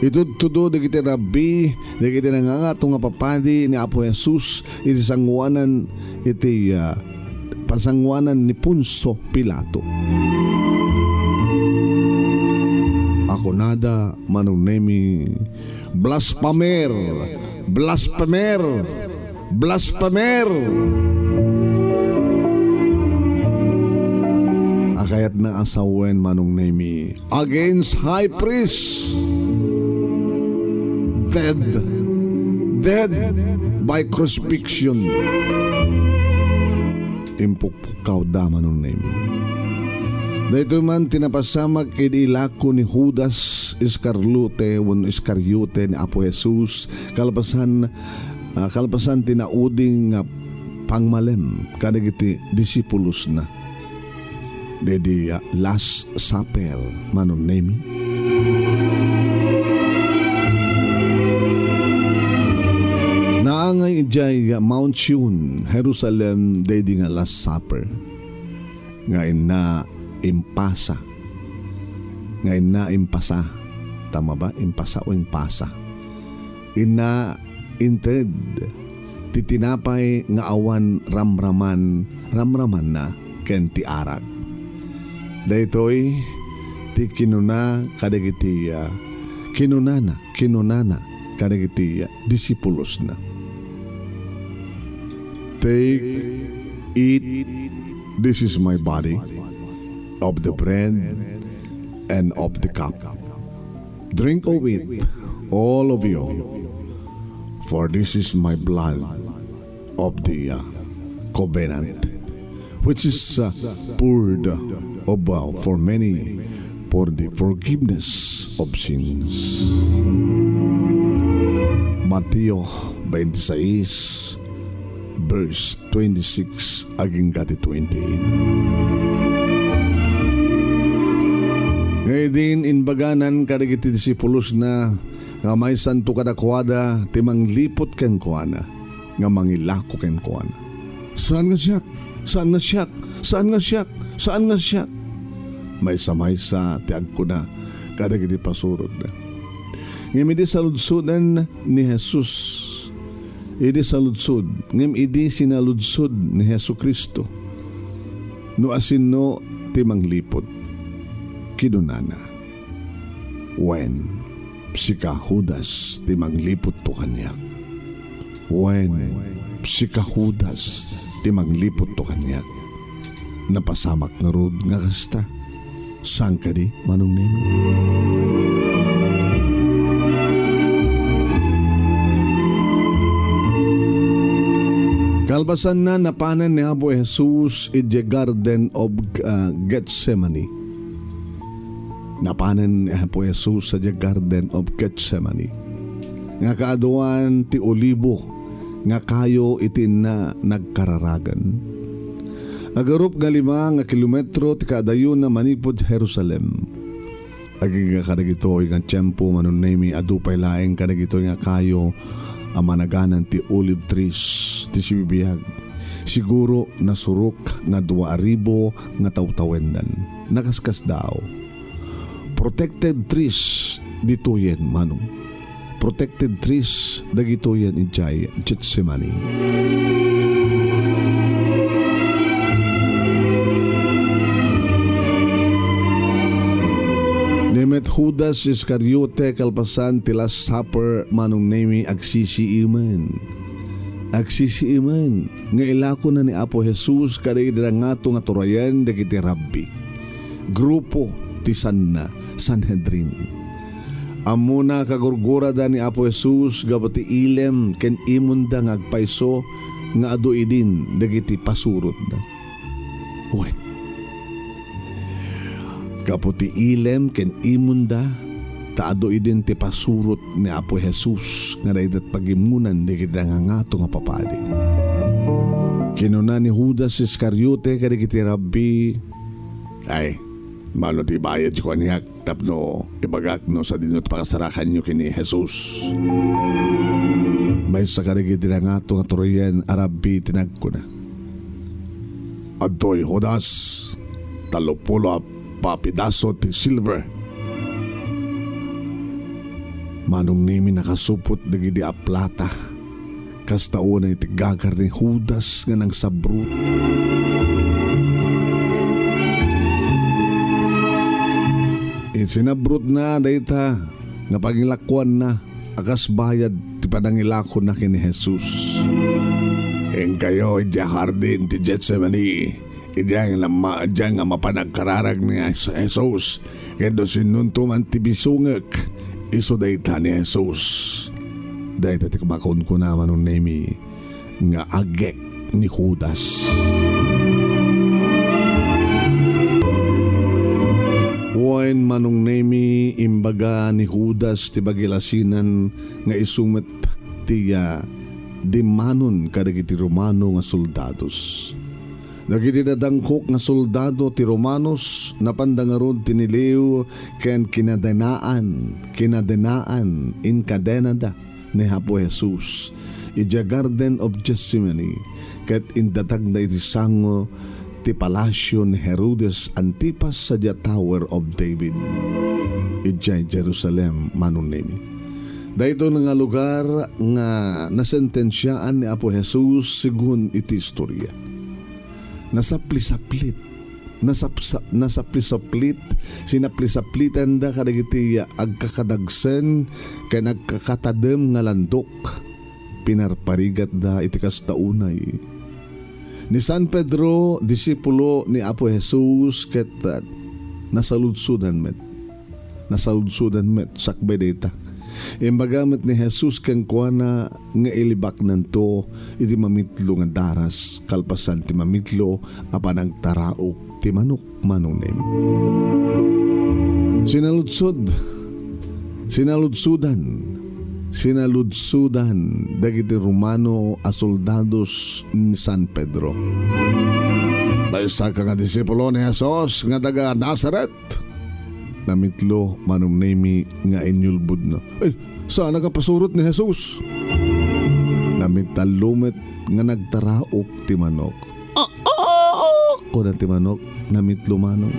Itudo dagiti rabbi dagiti nangangato nga papadi ni Apo Jesus iti sangwanan iti pasangwanan ni Punso Pilato. Ako nada Manong Nemy, blasphemer. Akayat na asawen Manong Nemy against high priest, dead by crucifixion. Impukpukaw da Manong Nemy. Dahito man tinapasamag idilako ni Judas Iscariote ni Apo Jesus kalapasan tinauding pangmalem kadagiti disipulos na. Dedi Last Supper Manong Nemy. Naangay ijay Mount Zion, Jerusalem dedi nga Last Supper. Ngayon na impasa. Ngayon na impasa. Tama ba? Impasa o impasa. Ina inted. Titinapay nga awan ramraman na ken ti arak. Daytoy ti kinuna kadagiti kinunana kadagiti disipulos na. Take, eat, this is my body, of the bread and of the cup. Drink of it, all of you, for this is my blood of the covenant, which is poured about for many for the forgiveness of sins. Mateo 26 verse 26 aging kati 28. Ngayon din inbaganan kadagiti disipulos na nga may santo kadakwada timang lipot ken kuana nga mangilako ken kuana. Saan nga siyak? Saan nga siyak? Saan nga siyak? Saan nga siyak? May sa tiag ko na kadagiti pasurod na. Ngayon idi saludsudan ni Jesus. Idi saludsud. Ngayon idi sinaludsud ni Hesu Kristo. No asino timang lipot. Kinunana. When sika Judas timang lipot to kanyak. When sika Judas timang lipot to kanyak. Napasamak na rod nga kasta. Saan ka di, Manong Nemy? Kalbasan na napanan ni Apo Jesus in the Garden of Gethsemane. Napanan ni Apo Jesus sa the Garden of Gethsemane. Nga kaaduan ti olibo, nga kayo itin na nagkararagan. Agarup nga 5 kilometro ti kadayon na manipod Jerusalem. Aging nga kadagito nga tiyempo Manong Nemy adupay laeng kadagito nga kayo amanaganan ti olive trees ti sibibiyag. Siguro nasurok nga 2,000 nga tawtawendan. Nakaskas daw. Protected trees dito yan Manong. Protected trees dagito yan ijay Gethsemane. Nemet Judas Iscariote kalpasan ti Last Supper Manong Nemy agsisiiman. Agsisiiman nga ilako na ni Apo Jesus kaday nga to nga turayan dagiti rabbi. Grupo ti Sanhedrin. Amuna kagurgura da ni Apo Jesus gabati ilem ken imunda nga agpayso nga adu idin dagiti pasurot da. Wait. Kaputi ilem ken imunda taado idin ti pasurot ni Apo Jesus nga daydat pagimunan di kita nga ngato nga papadi. Kinuna ni Judas Iscariote kadagiti rabbi ay mano ti bayad ko niyak tapno ibagak no sa dinot pakasarakan nyo kini Jesus. May sa kadagiti nga ngato nga turayan arabi tinag ko na. Adoy Judas talupulo papidaso ti silver. Manong Nemy nakasupot dagiti a plata. Kastaon ay tigagar ni Judas nga nang sabrut. Sinabrut na dayta nga pagilakwan na akas bayad ti panangilakon na kini Jesus. En kayo iti hardin ti Gethsemane. Idiyang nga mapanagkararag ni Jesus. Kendo sinuntuman ti bisungek. Iso dayta ni Jesus. Dayta ti kabakon ko naman Manong Nemy nga agek ni Judas. Wen Manong Nemy imbaga ni Judas ti bagilasinan nga isumet ti dimanon kadagiti Romano nga soldados. Dagiti dadangkok nga soldado ti Romanos napandangarod tiniliw ken kinadenaan in kadenada ni Apo Jesus ija Garden of Gethsemane ket indatag na iti sango ti palasyo ni Herodes Antipas sa the Tower of David ija Jerusalem Manong Nemy. Dayto nga lugar nga nasentensyaan ni Apo Jesus sigun iti istorya. Nasaplisaplit sinaplisaplitan da kadagiti agkakadagsen ken agkakatadem nga landok pinarparigat da iti kastaunay ni San Pedro disipulo ni Apo Jesus ket nasaludsudan met sakbay data Imbagamit ni Jesus kang kuana nga ilibak nanto iti mamitlo nga daras kalpasan ti mamitlo apan ang taraok ti manok Manong Nemy. Sinaludsudan dagiti Romano a soldados ni San Pedro. Daysa ka nga disipulo ni Jesus nga taga Nazaret. Namitlo Manong Nemy nga inyulbud na. Ay, saan nagapasurot ni Jesus? Namitalumit nga nagtaraok ti manok. Kuna ti manok, namitlo Manong.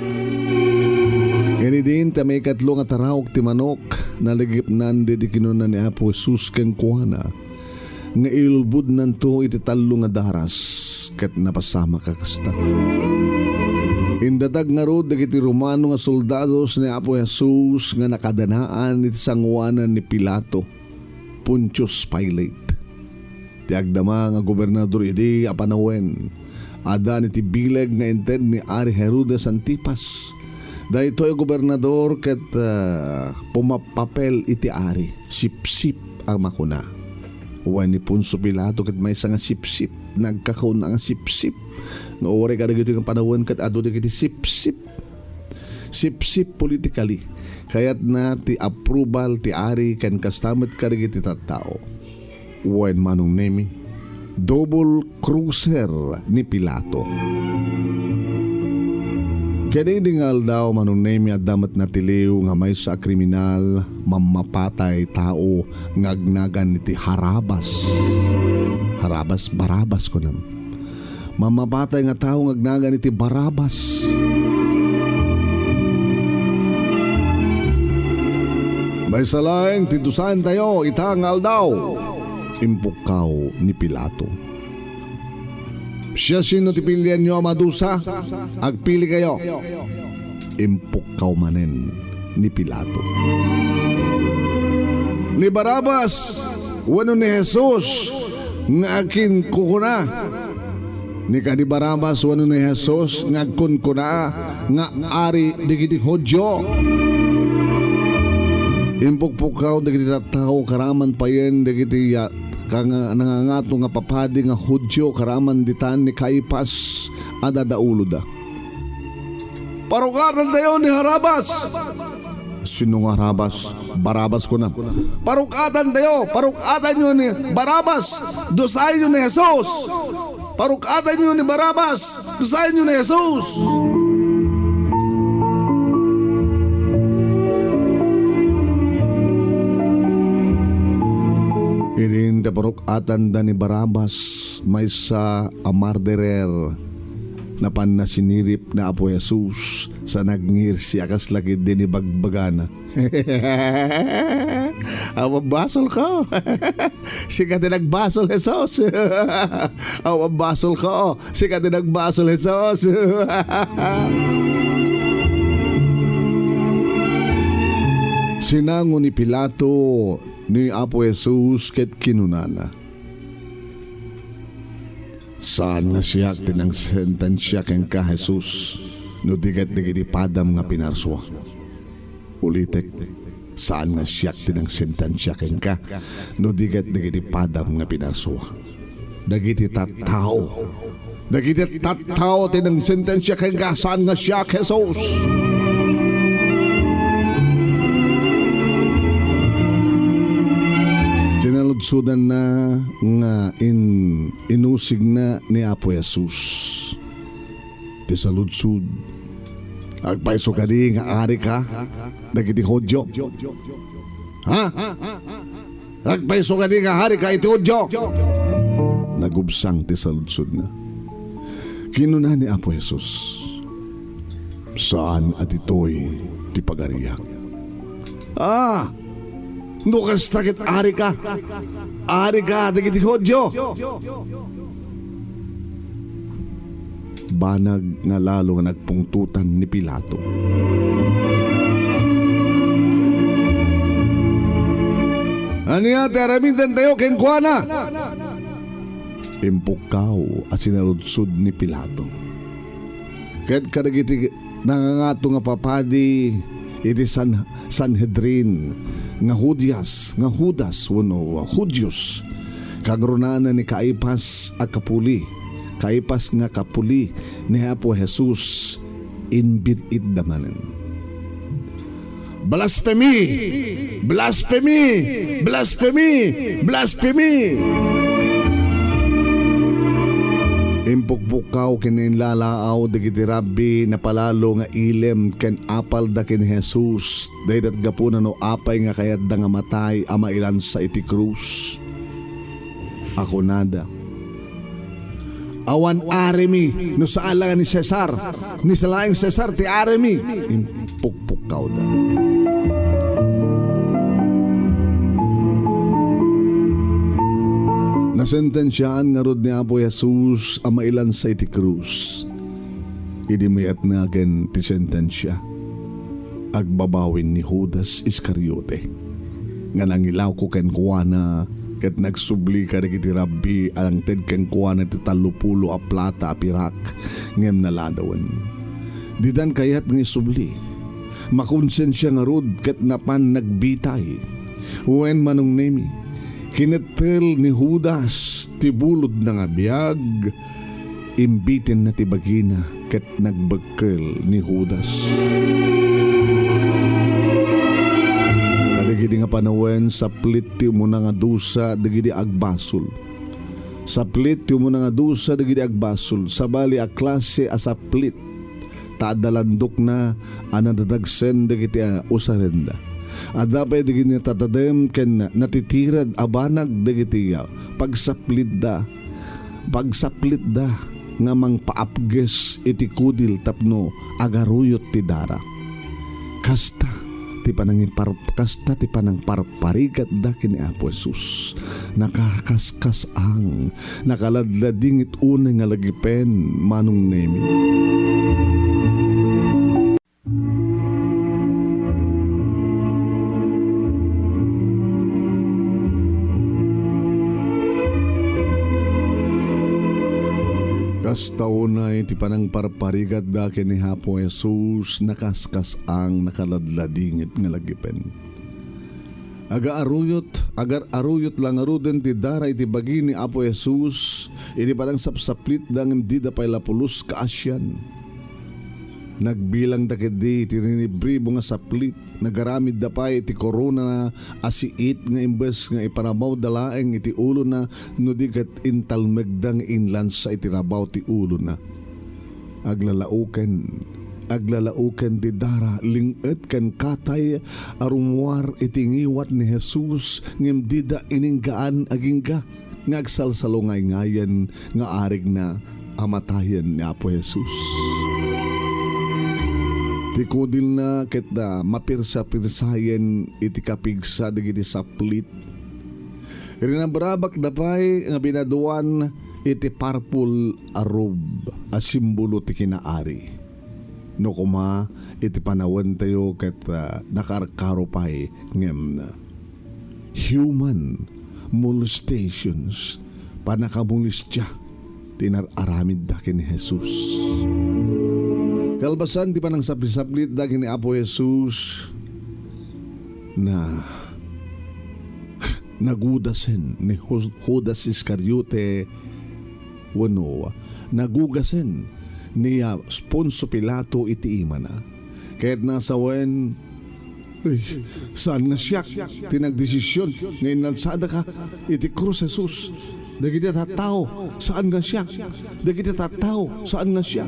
Kani din ta may katlo nga taraok ti manok naligip nandi di kinunan ni Apo Jesus ken kuana nga ilbud nanto iti tallo nga daras ket napasama kakasta. Indatag nga rod dagiti Romano nga soldados ni Apo Jesus nga nakadanaan iti sanguanan ni Pilato, Pontius Pilate. Ti agdama nga gobernador idi apanawen adan iti bileg nga inted ni Ari Herodes Antipas. Daytoy gobernador ket pumapapel iti ari. Sip-sip ang makuna. Uwan ni Poncio Pilato ket may nga sip-sip. Nagkakaon nga sip-sip. Noore ka dagiti ng panahon ket ado dagiti sip-sip. Sip-sip politically. Kayat na ti approval ti ari ken kastamet ka dagiti tattao. Uwan Manong Nemy. Double cruiser ni Pilato. Kinidingal daw Manong Nemy at damat na tiliw nga may sa kriminal mamapatay tao ngagnagan iti Harabas. Barabas ko nam. Mamapatay nga tao ngagnagan iti Barabas. May salaeng titusan tayo itangal daw. Impukaw ni Pilato. Siya sino tipilian nyo madusa? Agpili kayo. Impukaw manen ni Pilato. Ni Barabas, wano ni Jesus, nga akin kukuna. Ni kani Barabas, wano ni Jesus, nga kunkuna, nga ari digiti Hodyo. Impukpukaw digiti tao, karaman pa yan, digiti kanga nangangato nga papadi nga Hudyo karaman ditan ni Kaipas adadaulo da. Parukaran tayo ni Harabas. Sino nga Harabas? Barabas ko na. Parukatan tayo. Parukatan nyo ni Barabas. Dosahin nyo ni Jesus. Parukatan nyo ni Barabas. Dosahin nyo ni Jesus. Irin da parukatan da ni Barabas may sa amarderer na pan na sinirip na Apo Jesus sa nagngir siya kas lagi din ni bagbagana. Awabasol ko. Sika din nagbasol Jesus. Awabasol ko. Sika din nagbasol Jesus. Sinango ni Pilato ni Apo Jesus ket kinunana. Saan nga siya tinang sentensya ken ka Jesus no digat-digiti padam nga pinarswa. Ulitek, saan nga siya tinang sentensya ken ka no digat-digiti padam nga pinarswa. Dagiti tattao. Dagiti tattao tinang sentensya ken ka saan nga siya Jesus. Sinaludsudan na nga inusig na ni Apo Jesus. Ti saludsud. Agpaiso ka di nga ari ka. Dagiti Hodyo. Ha? Agpaiso ka di nga ari ka iti Hodyo. Nagubsang ti saludsud na. Kinuna ni Apo Jesus. Saan at ito'y ti pagariyak? Nukas takit ari ka. Ari ka, dagiti Hodyo. Banag nga lalo nga nagpungtutan ni Pilato. Aniya, teramintan tayo, kenkwana. Impukaw at sinaludsud ni Pilato. Kahit kadagiti nangangato nga papadi iti Sanhedrin nga Judas wano Hudyos kagrunana ni Kaipas at kapuli. Kaipas nga kapuli ni Apo Jesus inbit damanen. Blasphemy! Blasphemy! Blasphemy! Blasphemy! Impukpukaw kininlalaaw digiti Rabbi na palalo nga ilem ken apal da ken Jesus daydat gapuna no apay nga kayat da nga matay ama ilan sa iti krus. Ako nada. Awan aremi no sa ala ni Cesar ni salaing Cesar ti aremi impukpukaw da. Nasentensyaan nga rod ni Apo Jesus ang mailan sa iti krus. Idimayat na agen ti sentensya. Agbabawin ni Judas Iscariote. Nga nangilaw ko ken kuwana ket nagsubli ka iti Rabbi alang ted ken kuwana ti 30 a plata a pirak ngem naladawan. Didan kayat ng isubli. Makonsensya nga rod ket napan nagbitay. Wen Manong Nemy kinetel ni Judas tibulod na nga biyag, imbitin na tibagina ket nagbagkel ni Judas. Kadigidi nga panawen sa pliti mo na nga dusa digidi agbasol. Sa pliti mo na nga dusa digidi agbasol, sabali a klase a sa plit, taadalandok na anadadagsen digidi usarenda. Adapay digini tatadem ken natitirad abanag digiti pagsaplit da nga mang paapges iti kudil tapno agaruyot ti dara. Kasta ti panang parparigat da kini Apo Jesus. Nakakaskas ang nakaladladingit unay nga lagipen Manong Nemy. Taunay ti panang parparigat da kini Apo Jesus nakaskas ang nakaladladingit nga lagipen. Agar-aruyot lang aruden ti dara iti bagi ni Apo Jesus iti panang sapsaplit dang hindi da pay lapulus ka asyan. Nagbilang da kedi ti rinibribo nga saplit nagaramid da pay iti korona na asiit nga imbes nga ipanabaw dalaeng iti ulo na nudigat intalmegdang inlans sa iti rabaw ti ulo na. Aglalauken di dara linget ken katay arumwar iti ngiwat ni Jesus ngem dida ininggaan agingga ngagsalsalongay ngayan nga arig na amatayan ni Apo Jesus. Tikudil na kita mapirsa-pirsayen iti kapigsa digiti saplit. Rinabrabak dapay nga binaduan iti purple arob a simbolo ti kinaari. No kuma iti panawan tayo ket nakarkaropay ngem human molestations panakamulistya tinararamid da ken Jesus. Kalbasan di pa nang saplit-saplit dagi ni Apo Jesus na nagudasen ni Judas Iscariote wano nagugasen ni Poncio Pilato iti ima na. Kaya't nasa wen saan na siya tinagdesisyon ngayon nansada ka iti krus Jesus dagiti tattao saan nga siya dagiti tattao saan nga siya.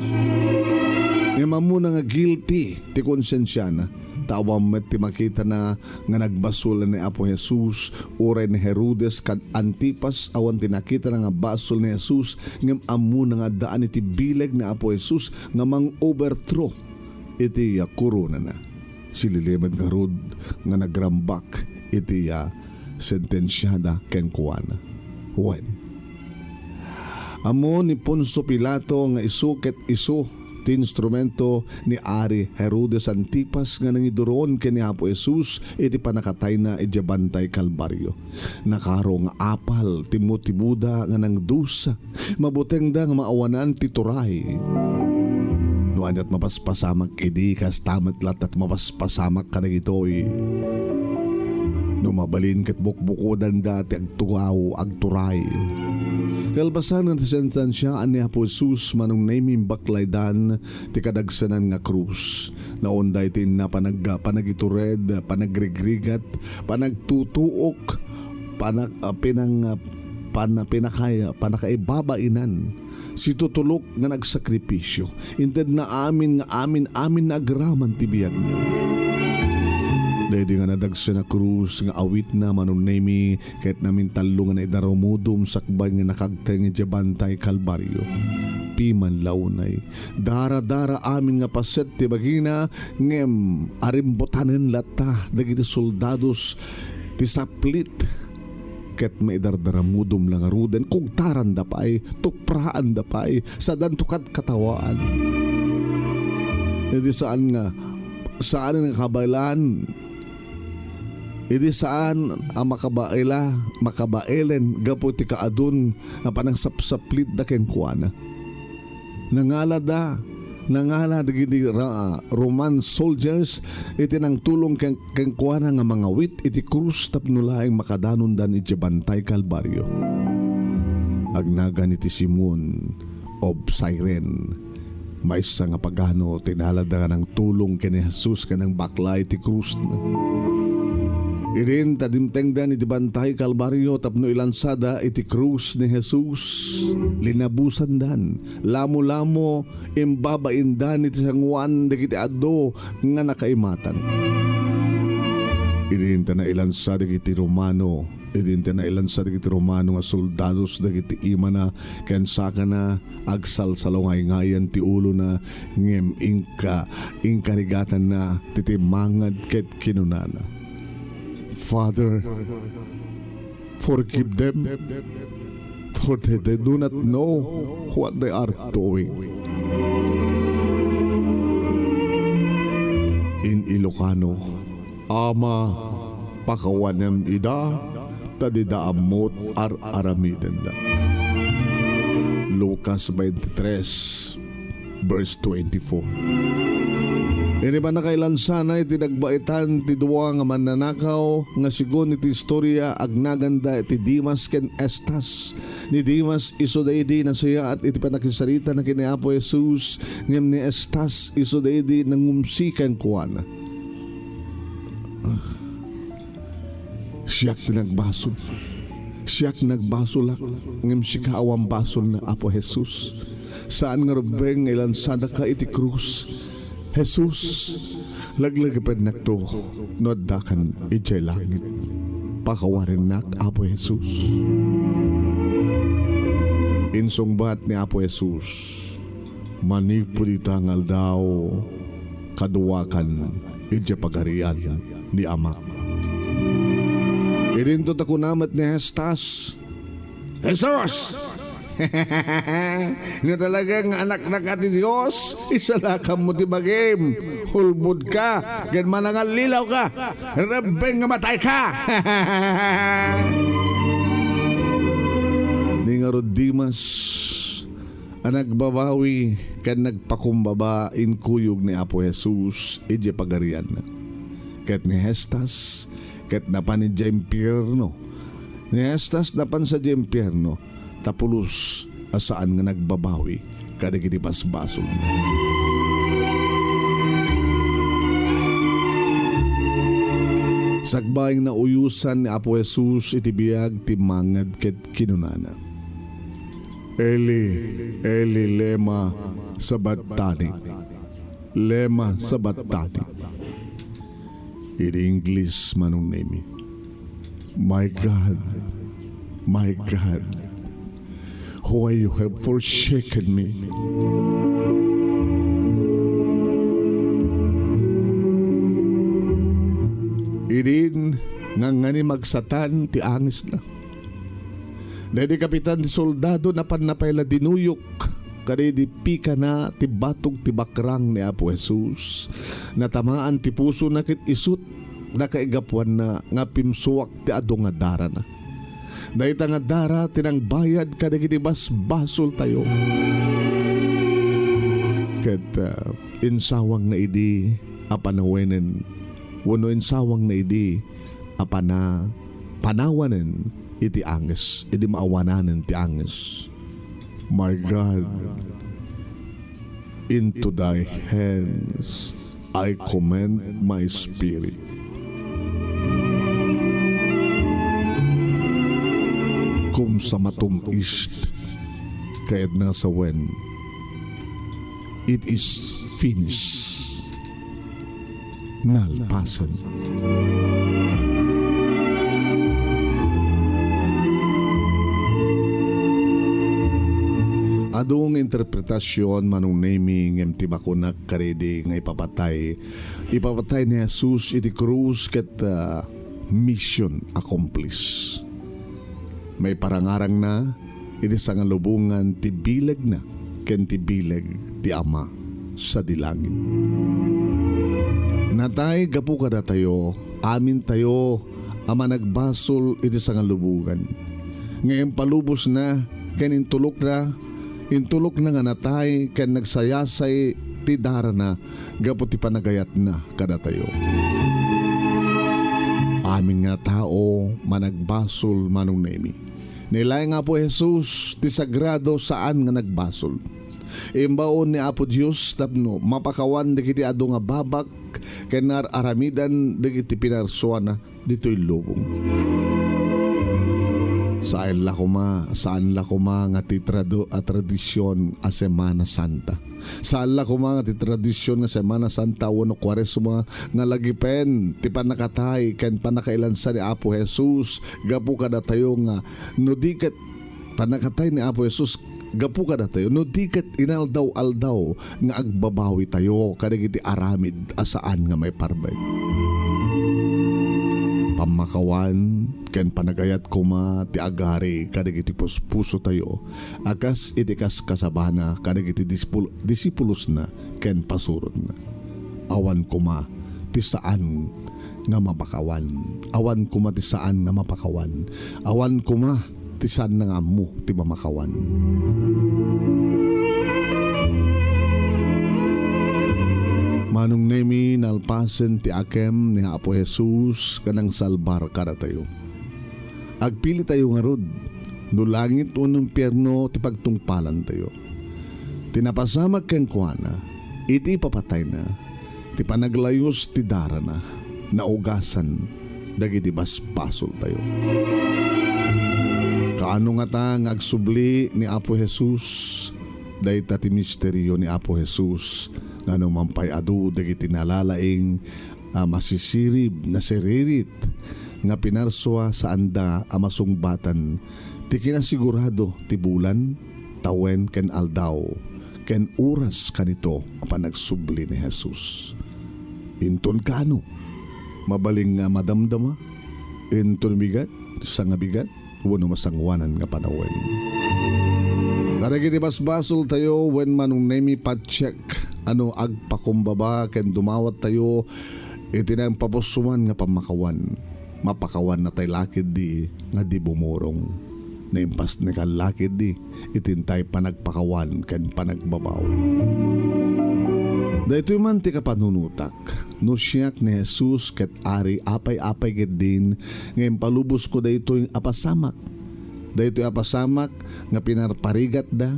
Ngayon mamuna nga guilty ti konsensya na tawam met ti makita na nga nagbasol ni Apo Jesus uray ni Herodes kad Antipas awan tinakita na nga basol ni Jesus ngem ammo na nga daan iti bileg ni Apo Jesus nga mang overthrow iti korona na. Sililimed nga rod nga nagrambak iti sentensyada ken kuana. When amo ni Poncio Pilato nga isuket isu ti instrumento ni Ari Herodes Antipas nga nangiduron ken ni Apo Jesus iti panakatay na ijabantay Kalbaryo. Nakaro nga apal timuda nga nang dusa mabuteng da nga maawanan ti turay. Nuan at mapaspasamak idi kas tamat lat at mapaspasamak ka na ito'y Numabalin ket bukbukodan dati agtugaw agturay. Kalbasan ng sentansya ni Apo Jesus Manong Nemy baklaydan ti kadagsanan nga krus. Naunday tin na panagitured, panagrigrigat, panagtutuok, panakaibabainan. Si tutulok nga nagsakripisyo. Inted na amin na agraman tibiyag niya. Dahil nga nadagsa na krus nga awit na Manong Nemy kahit namin talo nga na idarumudum sakbay nga nakagtay nga jabantay kalbaryo. Piman launay. Dara-dara amin nga paset ti bagina ngem arimbotanen lata dagiti soldados ti saplit ket maidardaramudum lang aruden kugtaran da pay tukpraan da pay sadan tukat katawaan. Hindi saan nga kabalan. Idi saan ang makabailen gapo ti kaadun nga panang sapsaplit da ken kuana. Nangala dagiti Roman soldiers iti nang tulong ken kuana nga mga wit iti krus tapno laeng makadanon dan iti bantay kalbaryo. Agnagan iti Simon of Cyrene maysa nga pagano tinalada ng tulong ken ni Jesus kanang baklay iti krus na. Irin tadimtengdan iti bantay kalbaryo tapno ilansada iti krus ni Jesus. Linabusan dan, lamo-lamo, imbabaindan iti sangwan dagiti addo nga nakaimatan. Irin na ilansada iti Romano. Irin na ilansada iti Romano nga soldados dagiti ima na kensaka na agsal sa lungay-ngayan ti ulo na ngem inkarigatan na titimangad ket kinunana. Father, forgive them, for they do not know what they are doing. In Ilocano, Ama, pakawanem ida, tadidaamot aramiden da. Lucas 23, verse 24. Ini ba nakailansanay tinagbaitan ti duwa nga mananakaw nga sigon iti istorya agnaganda iti Dimas ken Estas. Ni Dimas iso daydi na siya at iti panakisarita na kini Apo Jesus ngem ni Estas iso daydi nangumsikan kuana. Siyak tinagbasol. Siyak nagbasolak ngem sika awang basol na Apo Jesus. Saan nga rubeng ilansada ka iti krus. Jesus, laglagipad na to, nodakan ijay langit. Pakawarin nak Apo Jesus. Insungbat ni Apo Jesus, manipulitangal daw, kaduwakan ijay pagarian ni Ama. Irintot ako namat ni Jesus. Jesus! Nga talagang anak na ka ni Diyos, isalakam mo ti bagim, hulbud ka, gan manangal lilaw ka, rabeng nga matay ka. Ni nga Dimas, anak babawi, kan nagpakumbaba in kuyog ni Apo Jesus, ije pagarian na. Kat ni Hestas, kat napan ni Jempierno, ni Hestas napan sa Jempierno, tapulos asaan nga nagbabawi kadagiti basbasol. Sakbayang nauyusan ni Apo Jesus iti biyag ti mangad ket kinunana. Eli, Eli lema sabatani. Lema sabatani. In English, Manong Nemy. My God, why you have forsaken me? Idin ngangani magsatan ti angis na. Dahil kapitan ti soldado napayla dinuyok kadi di pika na ti batog ti bakrang ni Apo Jesus. Natamaan ti puso na kit isut na kaigapuan na nga pimsuwak ti ado nga dara na. Dahil nga dara tinang bayad kadagiti basbasol tayo. Ket insawang na idi apanawenen wano insawang na idi apana panawanen iti anges, iti maawananen ti anges. My God, into thy hands I commend my spirit. Kum sa matong ist, kayad na sa wen, it is finished. Nalpasan. Adong interpretasyon Manong Nemy ngem ti bakunak karedi nga ipapatay ni Jesus iti krus ket mission accomplished. May parangarang na iti sangalubungan ti bileg na ken ti bileg ti Ama sa dilangit. Natay gapu kada tayo, amin tayo ama nagbasol iti sangalubungan. Ngayon palubos na ken intulok na nga natay ken nagsayasay ti dara na gapu ti panagayat na kada tayo. Amin nga tao managbasol Manong Nemy. Nilay nga po Jesus ti sagrado saan nga nagbasol. Imbaon ni Apo Dios tapno mapakawan dagiti adu nga babak ken aramidan dagiti pinarsuana ditoy lubong. Saan la kuma nga ti tradisyon a Semana Santa. Saan la kuma nga ti tradisyon nga Semana Santa wano Kwaresma nga lagipen ti panakatay ken panakailansa ni Apo Jesus gapu kada tayo nga no diket panakatay ni Apo Jesus gapu kada tayo no diket inaldaw-aldaw nga agbabawi tayo kadagiti aramid asaan nga may parbay. Pamakawan ken panagayat kuma ti agari kadagiti puspuso tayo akas itikas kasabana kadagiti disipulos na ken pasurot na. Awan kuma ti saan nga mapakawan. Awan kuma ti saan nga mapakawan. Awan kuma ti saan nga mo ti mamakawan. Manong Nemy nalpasen ti akem ni Apo Jesus kanang salbar kada tayo. Agpili tayo nga rod, no langit unong pierno ti pagtungpalan tayo. Tinapasamak ken kuana, iti papatay na, ti panaglayos ti dara na, naugasan, dagiti baspasol tayo. Kaano nga ta nga agsubli ni Apo Jesus, dayta ti misteryo ni Apo Jesus, nga nung mampay adu dagiti nalalaing masisirib na seririt nga pinarswa sa anda amasungbatan ti kinasigurado ti bulan tawen ken aldaw ken oras kanito panagsubli ni Jesus. Inton kano mabaling nga madamdama inton bigat sa nga bigat wano masangwanan nga panawen. Karagiti basbasol tayo when Manong Nemy pa-check ano agpakumbaba ken dumawat tayo iti na papusuman nga pamakawan. Mapakawan na tay lakid di nga di bumurong. Naimpas na kan lakid di itintay panagpakawan ken panagbabaw. Daytoy man ti kapanunutak no siyak ni Jesus ket ari apay-apay ket din ngayon palubos ko daytoy apasamak. Daytoy apasamak nga pinarparigat da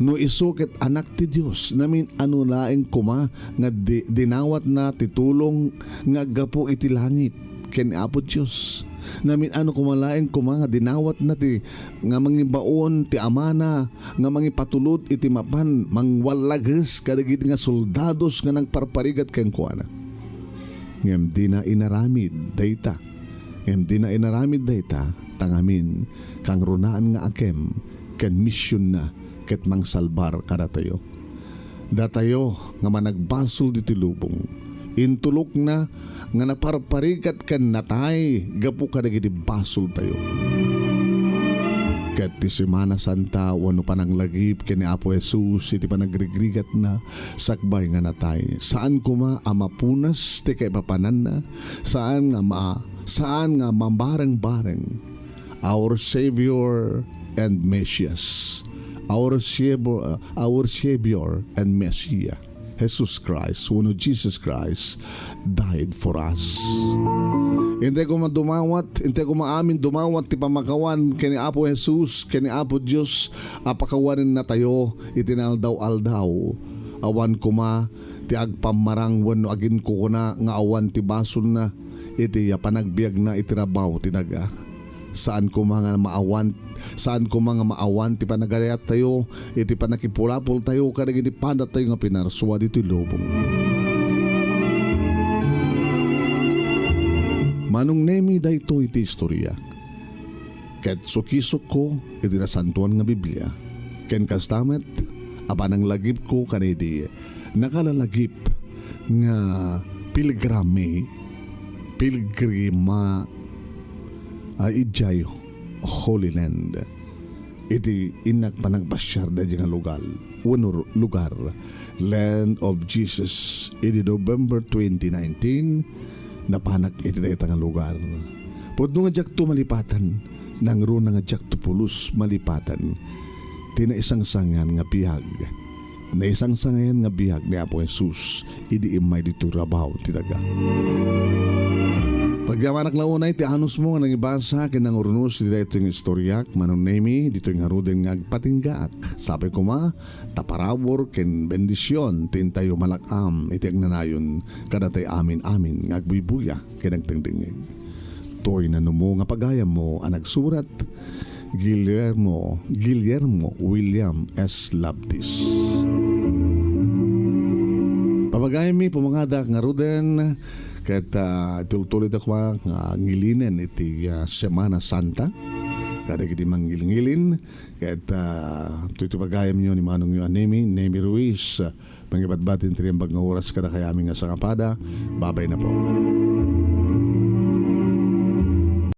no isukit anak ti Dios namin ano laeng kuma nga dinawat na titulong nga gapo iti langit ken Apo Dios namin ano kumalaeng kuma nga dinawat na ti nga mangibaon ti amana nga mangipatulod iti mapan mangwalages kadagiti nga soldados nga nagparparigat ken kuana ngem di na inaramid dayta tangamin kang runaan nga akem ken mission na ket mangsalbar kada tayo. Datayo nga managbasol diti lubong. Intulok na nga naparparigat ken natay gapu kadagiti basol tayo. Ket ti Semana Santa wano panang lagip ken ni Apo Jesus iti panagrigrigat na sakbay nga natay. Saan kuma amapunas ti kay papanan na saan nga mambareng-bareng our Savior and Messias. Our Savior and Messiah, Jesus Christ, wano Jesus Christ died for us. Hindi ko madumawat, hindi ko maamin dumawat ti pamakawan kini Apo Jesus, kini Apo Diyos, apakawanin na tayo, itinaldaw-aldaw. Awan kuma, ti agpamarang wano agin ko na nga awan ti bason na, iti panagbiag na itinabaw tinaga. Saan ko mga maawan ti panagayat tayo, iti panakipulapol tayo, karang iti padat tayo nga pinarswa dito lubong. Manong Nemy daytoy iti istorya. Ket sukisok ko iti nasantuan nga Biblia. Ken kastamet apanang lagip ko kanidi nakalalagip nga pilgrima ijay Holy Land. Iti inak panagpasyar da nga lugar Land of Jesus. Iti November 2019 napanak iti dayta nga lugar. Pudno nga jak to malipatan nang ro nga jak to pulos malipatan. Tina isang sangan nga bihag. Na isang sangan nga bihag ni Apo Jesus idi imay dito rabaw titaga. Pagyamanak launay ti anos mo nga nangibasa kinang urnos di dito yung istoryak Manong Nemy dito yung haruden nga agpatinggaak. Sabi ko taparawor ken bendisyon tintayo malakam iti agnanayon kadatay amin nga agbuibuya kinagtingdingig. Toy na numo nga pagayam mo ang nagsurat Guillermo William S. Labtis. Papagayam mi pumangadak nga ruden ket tultuloy ako nga ngilinen iti Semana Santa. Kada kiti manggilingilin ket ito pagayam nyo ni Manong Nemy Ruiz pangibatbatin tiriambag nga oras kada kayaming nga sangapada. Babay na po.